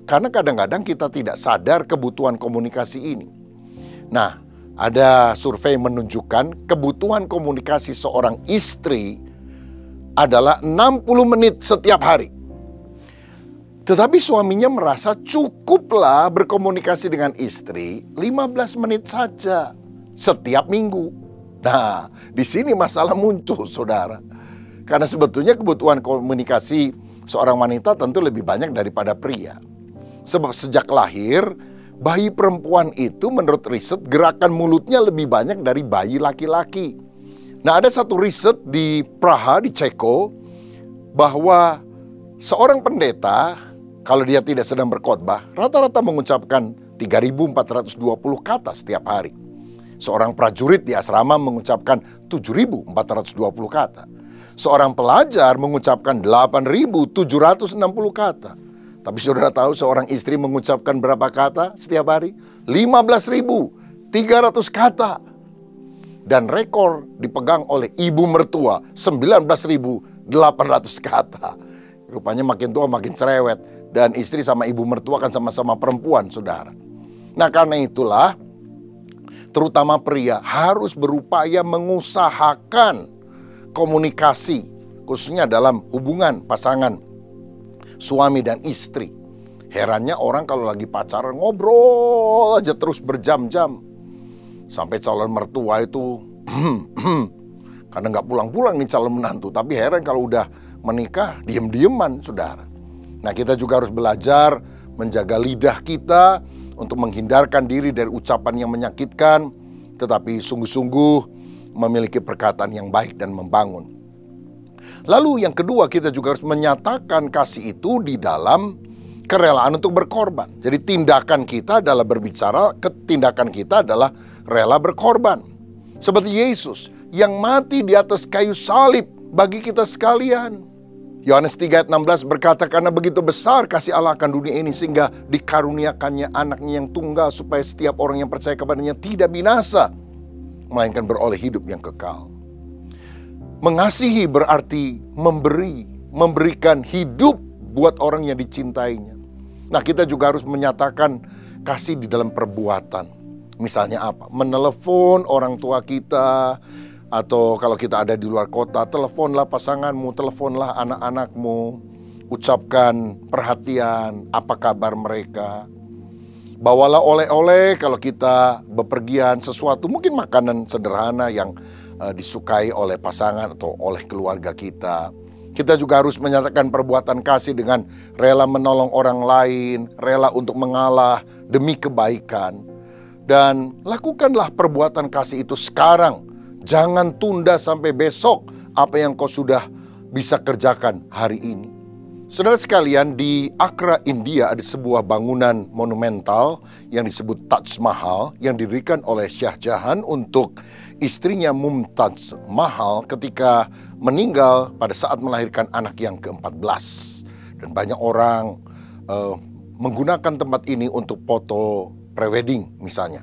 karena kadang-kadang kita tidak sadar kebutuhan komunikasi ini. Nah, ada survei menunjukkan kebutuhan komunikasi seorang istri adalah 60 menit setiap hari. Tetapi suaminya merasa cukuplah berkomunikasi dengan istri 15 menit saja setiap minggu. Nah, di sini masalah muncul, saudara. Karena sebetulnya kebutuhan komunikasi seorang wanita tentu lebih banyak daripada pria. Sebab sejak lahir, bayi perempuan itu menurut riset gerakan mulutnya lebih banyak dari bayi laki-laki. Nah, ada satu riset di Praha, di Ceko, bahwa seorang pendeta, kalau dia tidak sedang berkhotbah, rata-rata mengucapkan 3.420 kata setiap hari. Seorang prajurit di asrama mengucapkan 7.420 kata. Seorang pelajar mengucapkan 8.760 kata. Tapi saudara tahu seorang istri mengucapkan berapa kata setiap hari? 15.300 kata. Dan rekor dipegang oleh ibu mertua 19.800 kata. Rupanya makin tua makin cerewet. Dan istri sama ibu mertua kan sama-sama perempuan, saudara. Nah, karena itulah terutama pria harus berupaya mengusahakan komunikasi, khususnya dalam hubungan pasangan suami dan istri. Herannya orang kalau lagi pacaran ngobrol aja terus berjam-jam. Sampai calon mertua itu karena nggak pulang-pulang nih calon menantu. Tapi heran kalau udah menikah diem-dieman, saudara. Nah, kita juga harus belajar menjaga lidah kita untuk menghindarkan diri dari ucapan yang menyakitkan, tetapi sungguh-sungguh memiliki perkataan yang baik dan membangun. Lalu yang kedua, kita juga harus menyatakan kasih itu di dalam kerelaan untuk berkorban. Jadi tindakan kita adalah berbicara, tindakan kita adalah rela berkorban. Seperti Yesus yang mati di atas kayu salib bagi kita sekalian. Yohanes 3 ayat 16 berkata, karena begitu besar kasih Allah akan dunia ini sehingga dikaruniakannya anaknya yang tunggal supaya setiap orang yang percaya kepadanya tidak binasa, melainkan beroleh hidup yang kekal. Mengasihi berarti memberikan hidup buat orang yang dicintainya. Nah, kita juga harus menyatakan kasih di dalam perbuatan. Misalnya apa? Menelepon orang tua kita. Atau kalau kita ada di luar kota, teleponlah pasanganmu, teleponlah anak-anakmu. Ucapkan perhatian, apa kabar mereka. Bawalah oleh-oleh kalau kita bepergian sesuatu, mungkin makanan sederhana yang disukai oleh pasangan atau oleh keluarga kita. Kita juga harus menyatakan perbuatan kasih dengan rela menolong orang lain, rela untuk mengalah demi kebaikan. Dan lakukanlah perbuatan kasih itu sekarang. Jangan tunda sampai besok apa yang kau sudah bisa kerjakan hari ini. Saudara sekalian, di Agra, India ada sebuah bangunan monumental yang disebut Taj Mahal yang didirikan oleh Shah Jahan untuk istrinya Mumtaz Mahal ketika meninggal pada saat melahirkan anak yang ke-14. Dan banyak orang menggunakan tempat ini untuk foto prewedding misalnya.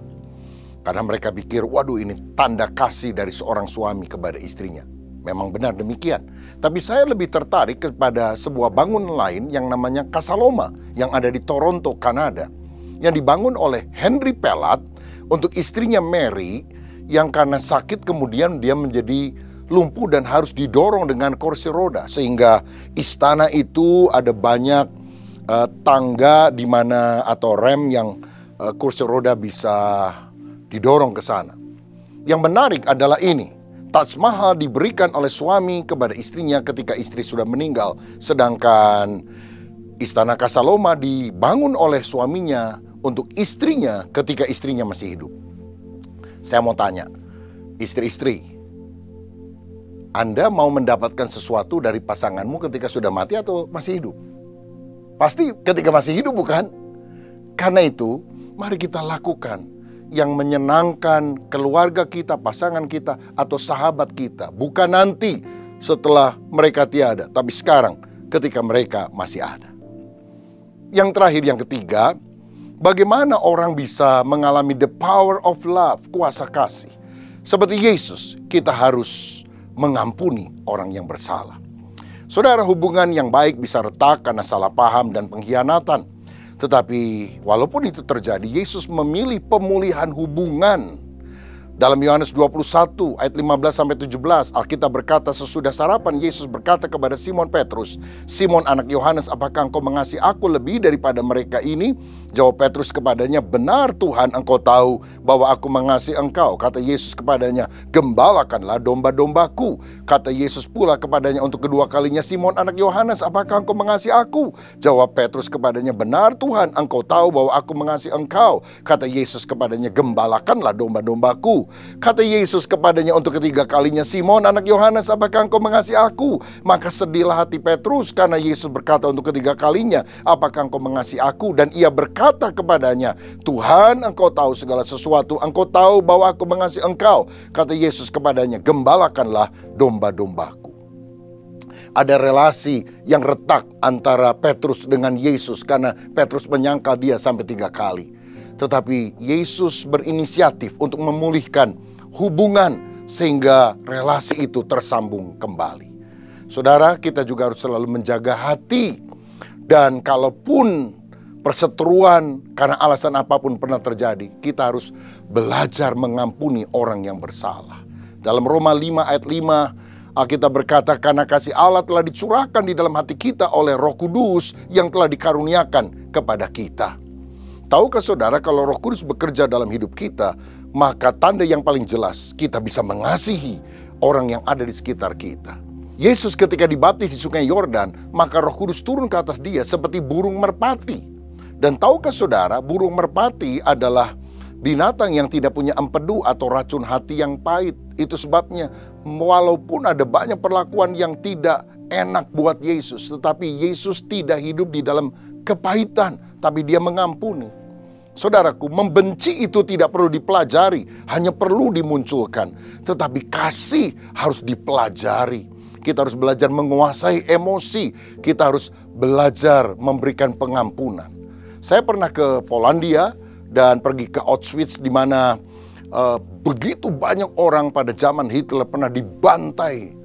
Karena mereka pikir, waduh ini tanda kasih dari seorang suami kepada istrinya. Memang benar demikian. Tapi saya lebih tertarik kepada sebuah bangunan lain yang namanya Casa Loma yang ada di Toronto, Kanada. Yang dibangun oleh Henry Pelat untuk istrinya Mary yang karena sakit kemudian dia menjadi lumpuh dan harus didorong dengan kursi roda. Sehingga istana itu ada banyak tangga di mana atau rem yang kursi roda bisa didorong ke sana. Yang menarik adalah ini. Taj Mahal diberikan oleh suami kepada istrinya ketika istri sudah meninggal. Sedangkan istana Casa Loma dibangun oleh suaminya untuk istrinya ketika istrinya masih hidup. Saya mau tanya, istri-istri, Anda mau mendapatkan sesuatu dari pasanganmu ketika sudah mati atau masih hidup? Pasti ketika masih hidup, bukan? Karena itu, mari kita lakukan yang menyenangkan keluarga kita, pasangan kita, atau sahabat kita. Bukan nanti setelah mereka tiada, tapi sekarang ketika mereka masih ada. Yang terakhir, yang ketiga, bagaimana orang bisa mengalami the power of love, kuasa kasih. Seperti Yesus, kita harus mengampuni orang yang bersalah. Saudara, hubungan yang baik bisa retak karena salah paham dan pengkhianatan. Tetapi walaupun itu terjadi, Yesus memilih pemulihan hubungan. Dalam Yohanes 21 ayat 15-17, Alkitab berkata, sesudah sarapan Yesus berkata kepada Simon Petrus, "Simon anak Yohanes, apakah engkau mengasihi aku lebih daripada mereka ini?" Jawab Petrus kepadanya, "Benar Tuhan, engkau tahu bahwa aku mengasihi engkau." Kata Yesus kepadanya, "Gembalakanlah domba-dombaku." Kata Yesus pula kepadanya untuk kedua kalinya, "Simon anak Yohanes, apakah engkau mengasihi aku?" Jawab Petrus kepadanya, "Benar Tuhan, engkau tahu bahwa aku mengasihi engkau." Kata Yesus kepadanya, "Gembalakanlah domba-dombaku." Kata Yesus kepadanya untuk ketiga kalinya, "Simon anak Yohanes, apakah engkau mengasihi aku?" Maka sedihlah hati Petrus karena Yesus berkata untuk ketiga kalinya, "Apakah engkau mengasihi aku?" Dan ia berkata kepadanya, "Tuhan, engkau tahu segala sesuatu, engkau tahu bahwa aku mengasihi engkau." Kata Yesus kepadanya, "Gembalakanlah domba-dombaku." Ada relasi yang retak antara Petrus dengan Yesus karena Petrus menyangkal dia sampai 3 kali. Tetapi Yesus berinisiatif untuk memulihkan hubungan sehingga relasi itu tersambung kembali. Saudara, kita juga harus selalu menjaga hati. Dan kalaupun perseteruan karena alasan apapun pernah terjadi, kita harus belajar mengampuni orang yang bersalah. Dalam Roma 5 ayat 5, Alkitab berkata, karena kasih Allah telah dicurahkan di dalam hati kita oleh Roh Kudus yang telah dikaruniakan kepada kita. Tahukah saudara, kalau Roh Kudus bekerja dalam hidup kita, maka tanda yang paling jelas kita bisa mengasihi orang yang ada di sekitar kita. Yesus ketika dibaptis di Sungai Yordan, maka Roh Kudus turun ke atas dia seperti burung merpati. Dan tahukah saudara, burung merpati adalah binatang yang tidak punya empedu atau racun hati yang pahit. Itu sebabnya walaupun ada banyak perlakuan yang tidak enak buat Yesus, tetapi Yesus tidak hidup di dalam kepahitan, tapi dia mengampuni. Saudaraku, membenci itu tidak perlu dipelajari, hanya perlu dimunculkan. Tetapi kasih harus dipelajari. Kita harus belajar menguasai emosi. Kita harus belajar memberikan pengampunan. Saya pernah ke Polandia dan pergi ke Auschwitz, di mana begitu banyak orang pada zaman Hitler pernah dibantai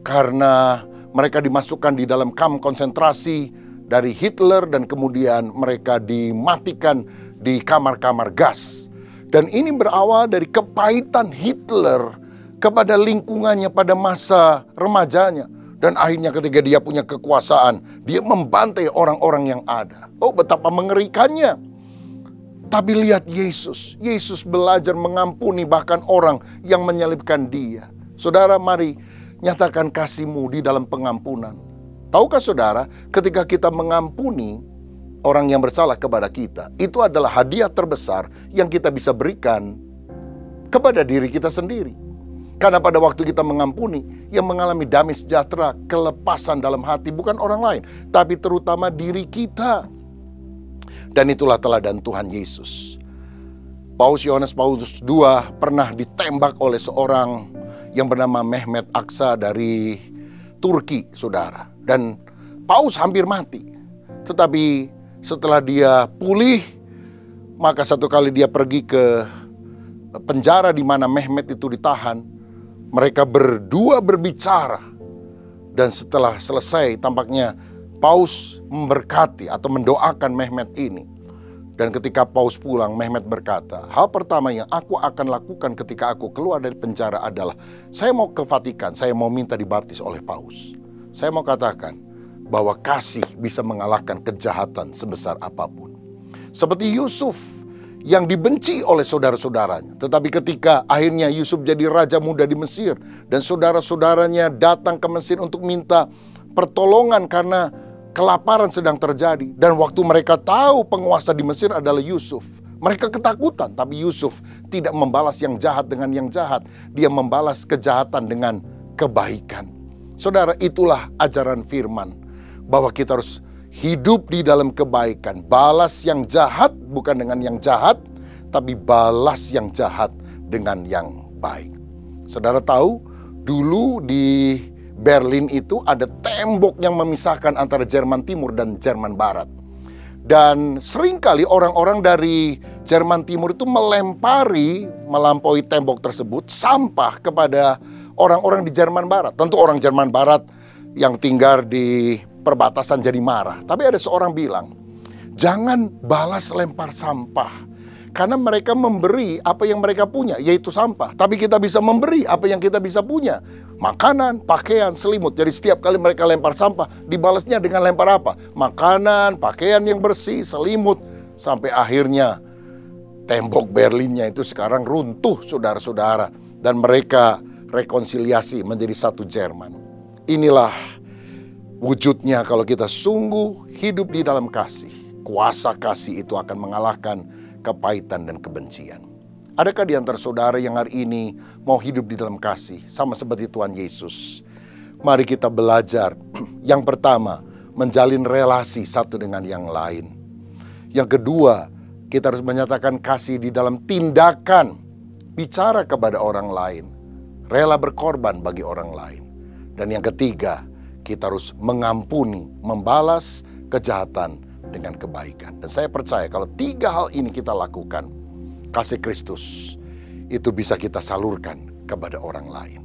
karena mereka dimasukkan di dalam kamp konsentrasi dari Hitler dan kemudian mereka dimatikan di kamar-kamar gas. Dan ini berawal dari kepahitan Hitler kepada lingkungannya pada masa remajanya. Dan akhirnya ketika dia punya kekuasaan, dia membantai orang-orang yang ada. Oh, betapa mengerikannya. Tapi lihat Yesus. Yesus belajar mengampuni bahkan orang yang menyalibkan dia. Saudara, mari nyatakan kasih-Mu di dalam pengampunan. Tahukah saudara, ketika kita mengampuni orang yang bersalah kepada kita, itu adalah hadiah terbesar yang kita bisa berikan kepada diri kita sendiri. Karena pada waktu kita mengampuni, yang mengalami damai sejahtera, kelepasan dalam hati bukan orang lain, tapi terutama diri kita. Dan itulah teladan Tuhan Yesus. Yohanes Paulus II pernah ditembak oleh seorang yang bernama Mehmet Aksa dari Turki, saudara. Dan Paulus hampir mati. Tetapi setelah dia pulih, maka satu kali dia pergi ke penjara di mana Mehmet itu ditahan. Mereka berdua berbicara. Dan setelah selesai, tampaknya Paulus memberkati atau mendoakan Mehmet ini. Dan ketika Paulus pulang, Mehmet berkata, hal pertama yang aku akan lakukan ketika aku keluar dari penjara adalah, saya mau ke Vatikan, saya mau minta dibaptis oleh Paulus. Saya mau katakan bahwa kasih bisa mengalahkan kejahatan sebesar apapun. Seperti Yusuf yang dibenci oleh saudara-saudaranya. Tetapi ketika akhirnya Yusuf jadi raja muda di Mesir, dan saudara-saudaranya datang ke Mesir untuk minta pertolongan karena kelaparan sedang terjadi. Dan waktu mereka tahu penguasa di Mesir adalah Yusuf, mereka ketakutan. Tapi Yusuf tidak membalas yang jahat dengan yang jahat. Dia membalas kejahatan dengan kebaikan. Saudara, itulah ajaran firman, bahwa kita harus hidup di dalam kebaikan. Balas yang jahat bukan dengan yang jahat, tapi balas yang jahat dengan yang baik. Saudara tahu, dulu di Berlin itu ada tembok yang memisahkan antara Jerman Timur dan Jerman Barat. Dan seringkali orang-orang dari Jerman Timur itu melampaui tembok tersebut sampah kepada orang-orang di Jerman Barat. Tentu orang Jerman Barat yang tinggal di perbatasan jadi marah. Tapi ada seorang bilang, jangan balas lempar sampah. Karena mereka memberi apa yang mereka punya, yaitu sampah. Tapi kita bisa memberi apa yang kita bisa punya. Makanan, pakaian, selimut. Jadi setiap kali mereka lempar sampah, dibalasnya dengan lempar apa? Makanan, pakaian yang bersih, selimut. Sampai akhirnya tembok Berlinnya itu sekarang runtuh, saudara-saudara. Dan mereka rekonsiliasi menjadi satu Jerman. Inilah wujudnya kalau kita sungguh hidup di dalam kasih. Kuasa kasih itu akan mengalahkan kepahitan dan kebencian. Adakah di antara saudara yang hari ini mau hidup di dalam kasih sama seperti Tuhan Yesus? Mari kita belajar. Yang pertama, menjalin relasi satu dengan yang lain. Yang kedua, kita harus menyatakan kasih di dalam tindakan, bicara kepada orang lain, rela berkorban bagi orang lain. Dan yang ketiga, kita harus mengampuni, membalas kejahatan dengan kebaikan. Dan saya percaya kalau tiga hal ini kita lakukan, kasih Kristus itu bisa kita salurkan kepada orang lain.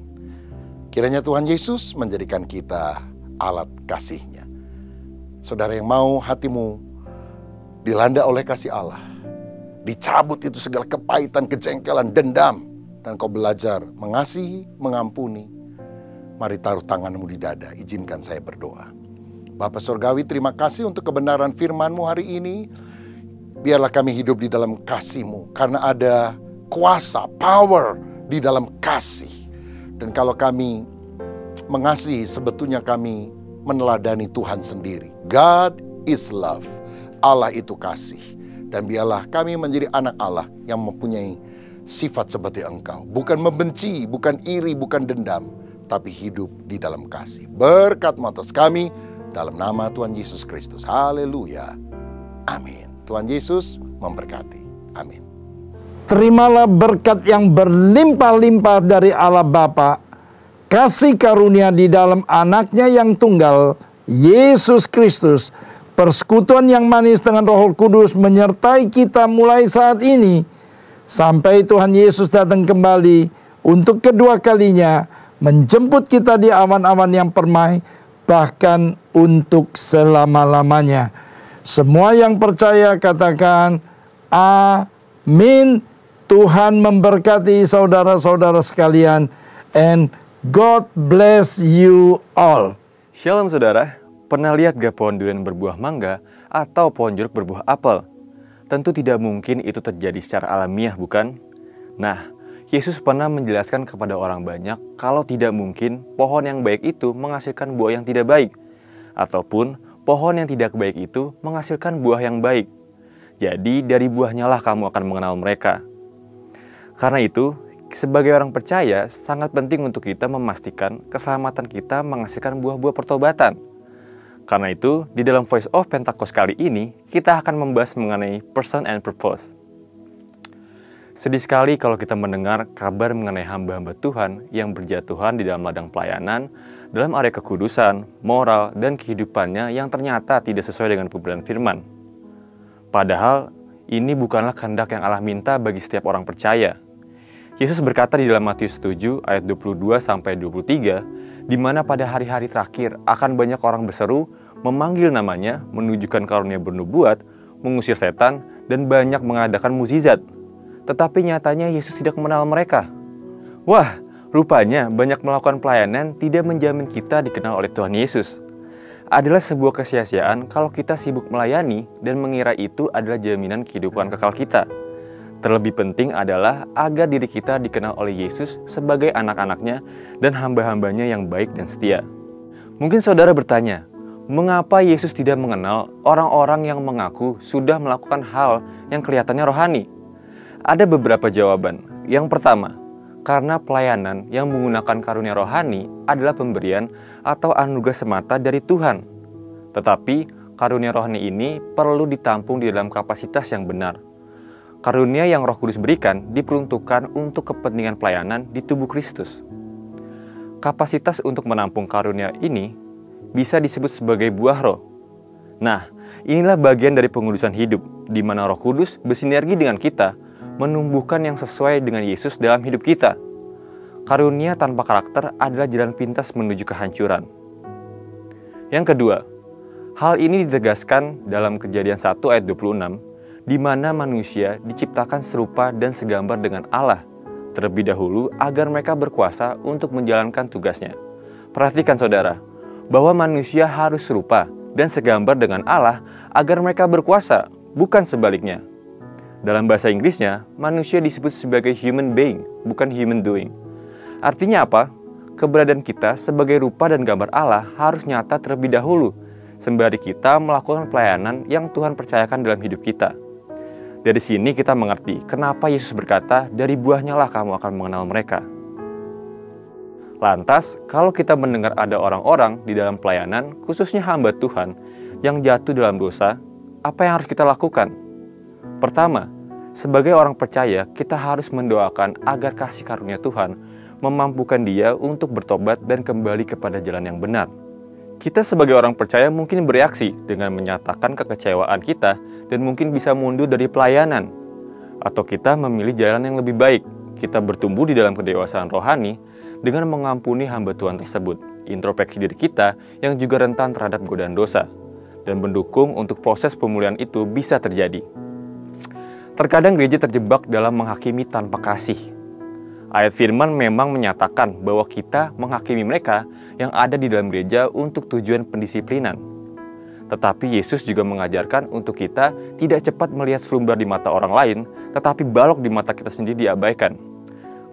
Kiranya Tuhan Yesus menjadikan kita alat kasih-Nya. Saudara yang mau hatimu dilanda oleh kasih Allah, dicabut itu segala kepahitan, kejengkelan, dendam, dan kau belajar mengasihi, mengampuni, mari taruh tanganmu di dada, izinkan saya berdoa. Bapa Surgawi, terima kasih untuk kebenaran firman-Mu hari ini. Biarlah kami hidup di dalam kasih-Mu, karena ada kuasa, power di dalam kasih. Dan kalau kami mengasihi, sebetulnya kami meneladani Tuhan sendiri. God is love. Allah itu kasih. Dan biarlah kami menjadi anak Allah yang mempunyai sifat seperti Engkau. Bukan membenci, bukan iri, bukan dendam, tapi hidup di dalam kasih. Berkat-Mu atas kami, dalam nama Tuhan Yesus Kristus. Haleluya. Amin. Tuhan Yesus memberkati. Amin. Terimalah berkat yang berlimpah-limpah dari Allah Bapa, kasih karunia di dalam anaknya yang tunggal, Yesus Kristus, persekutuan yang manis dengan Roh Kudus menyertai kita mulai saat ini, sampai Tuhan Yesus datang kembali untuk kedua kalinya, menjemput kita di awan-awan yang permai, bahkan untuk selama-lamanya. Semua yang percaya katakan amin. Tuhan memberkati saudara-saudara sekalian, and God bless you all. Shalom saudara, pernah lihat gak pohon durian berbuah mangga atau pohon jeruk berbuah apel? Tentu tidak mungkin itu terjadi secara alamiah, bukan? Nah, Yesus pernah menjelaskan kepada orang banyak kalau tidak mungkin pohon yang baik itu menghasilkan buah yang tidak baik, ataupun pohon yang tidak baik itu menghasilkan buah yang baik. Jadi dari buahnya lah kamu akan mengenal mereka. Karena itu, Sebagai orang percaya, sangat penting untuk kita memastikan keselamatan kita menghasilkan buah-buah pertobatan. Karena itu, di dalam Voice of Pentecost kali ini, kita akan membahas mengenai person and purpose. Sedih sekali kalau kita mendengar kabar mengenai hamba-hamba Tuhan yang berjatuhan di dalam ladang pelayanan, dalam area kekudusan, moral, dan kehidupannya yang ternyata tidak sesuai dengan pemberian firman. Padahal, ini bukanlah kehendak yang Allah minta bagi setiap orang percaya. Yesus berkata di dalam Matius 7 ayat 22-23, di mana pada hari-hari terakhir akan banyak orang berseru, memanggil namanya, menunjukkan karunia bernubuat, mengusir setan, dan banyak mengadakan mukjizat. Tetapi nyatanya Yesus tidak mengenal mereka. Wah, rupanya banyak melakukan pelayanan tidak menjamin kita dikenal oleh Tuhan Yesus. Adalah sebuah kesia-siaan kalau kita sibuk melayani dan mengira itu adalah jaminan kehidupan kekal kita. Terlebih penting adalah agar diri kita dikenal oleh Yesus sebagai anak-anaknya dan hamba-hambanya yang baik dan setia. Mungkin saudara bertanya, mengapa Yesus tidak mengenal orang-orang yang mengaku sudah melakukan hal yang kelihatannya rohani? Ada beberapa jawaban. Yang pertama, karena pelayanan yang menggunakan karunia rohani adalah pemberian atau anugerah semata dari Tuhan. Tetapi karunia rohani ini perlu ditampung di dalam kapasitas yang benar. Karunia yang Roh Kudus berikan diperuntukkan untuk kepentingan pelayanan di tubuh Kristus. Kapasitas untuk menampung karunia ini bisa disebut sebagai buah roh. Nah, inilah bagian dari pengudusan hidup, di mana Roh Kudus bersinergi dengan kita, menumbuhkan yang sesuai dengan Yesus dalam hidup kita. Karunia tanpa karakter adalah jalan pintas menuju kehancuran. Yang kedua, hal ini ditegaskan dalam Kejadian 1 ayat 26, di mana manusia diciptakan serupa dan segambar dengan Allah terlebih dahulu agar mereka berkuasa untuk menjalankan tugasnya. Perhatikan saudara, bahwa manusia harus serupa dan segambar dengan Allah agar mereka berkuasa, bukan sebaliknya. Dalam bahasa Inggrisnya, manusia disebut sebagai human being, bukan human doing. Artinya apa? Keberadaan kita sebagai rupa dan gambar Allah harus nyata terlebih dahulu, sembari kita melakukan pelayanan yang Tuhan percayakan dalam hidup kita. Dari sini kita mengerti kenapa Yesus berkata, dari buahnya lah kamu akan mengenal mereka. Lantas, kalau kita mendengar ada orang-orang di dalam pelayanan, khususnya hamba Tuhan, yang jatuh dalam dosa, apa yang harus kita lakukan? Pertama, sebagai orang percaya, kita harus mendoakan agar kasih karunia Tuhan memampukan dia untuk bertobat dan kembali kepada jalan yang benar. Kita sebagai orang percaya mungkin bereaksi dengan menyatakan kekecewaan kita dan mungkin bisa mundur dari pelayanan. Atau kita memilih jalan yang lebih baik. Kita bertumbuh di dalam kedewasaan rohani dengan mengampuni hamba Tuhan tersebut. Introspeksi diri kita yang juga rentan terhadap godaan dosa. Dan mendukung untuk proses pemulihan itu bisa terjadi. Terkadang gereja terjebak dalam menghakimi tanpa kasih. Ayat firman memang menyatakan bahwa kita menghakimi mereka yang ada di dalam gereja untuk tujuan pendisiplinan. Tetapi Yesus juga mengajarkan untuk kita tidak cepat melihat selumbar di mata orang lain, tetapi balok di mata kita sendiri diabaikan.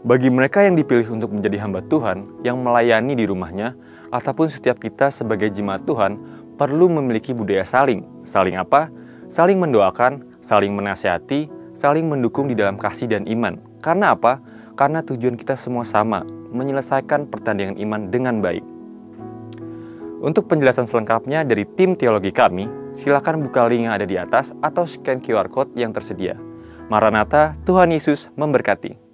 Bagi mereka yang dipilih untuk menjadi hamba Tuhan, yang melayani di rumahnya, ataupun setiap kita sebagai jemaat Tuhan, perlu memiliki budaya saling. Saling apa? Saling mendoakan, saling menasihati, saling mendukung di dalam kasih dan iman. Karena apa? Karena tujuan kita semua sama, menyelesaikan pertandingan iman dengan baik. Untuk penjelasan selengkapnya dari tim teologi kami, silakan buka link yang ada di atas atau scan QR Code yang tersedia. Maranatha, Tuhan Yesus memberkati.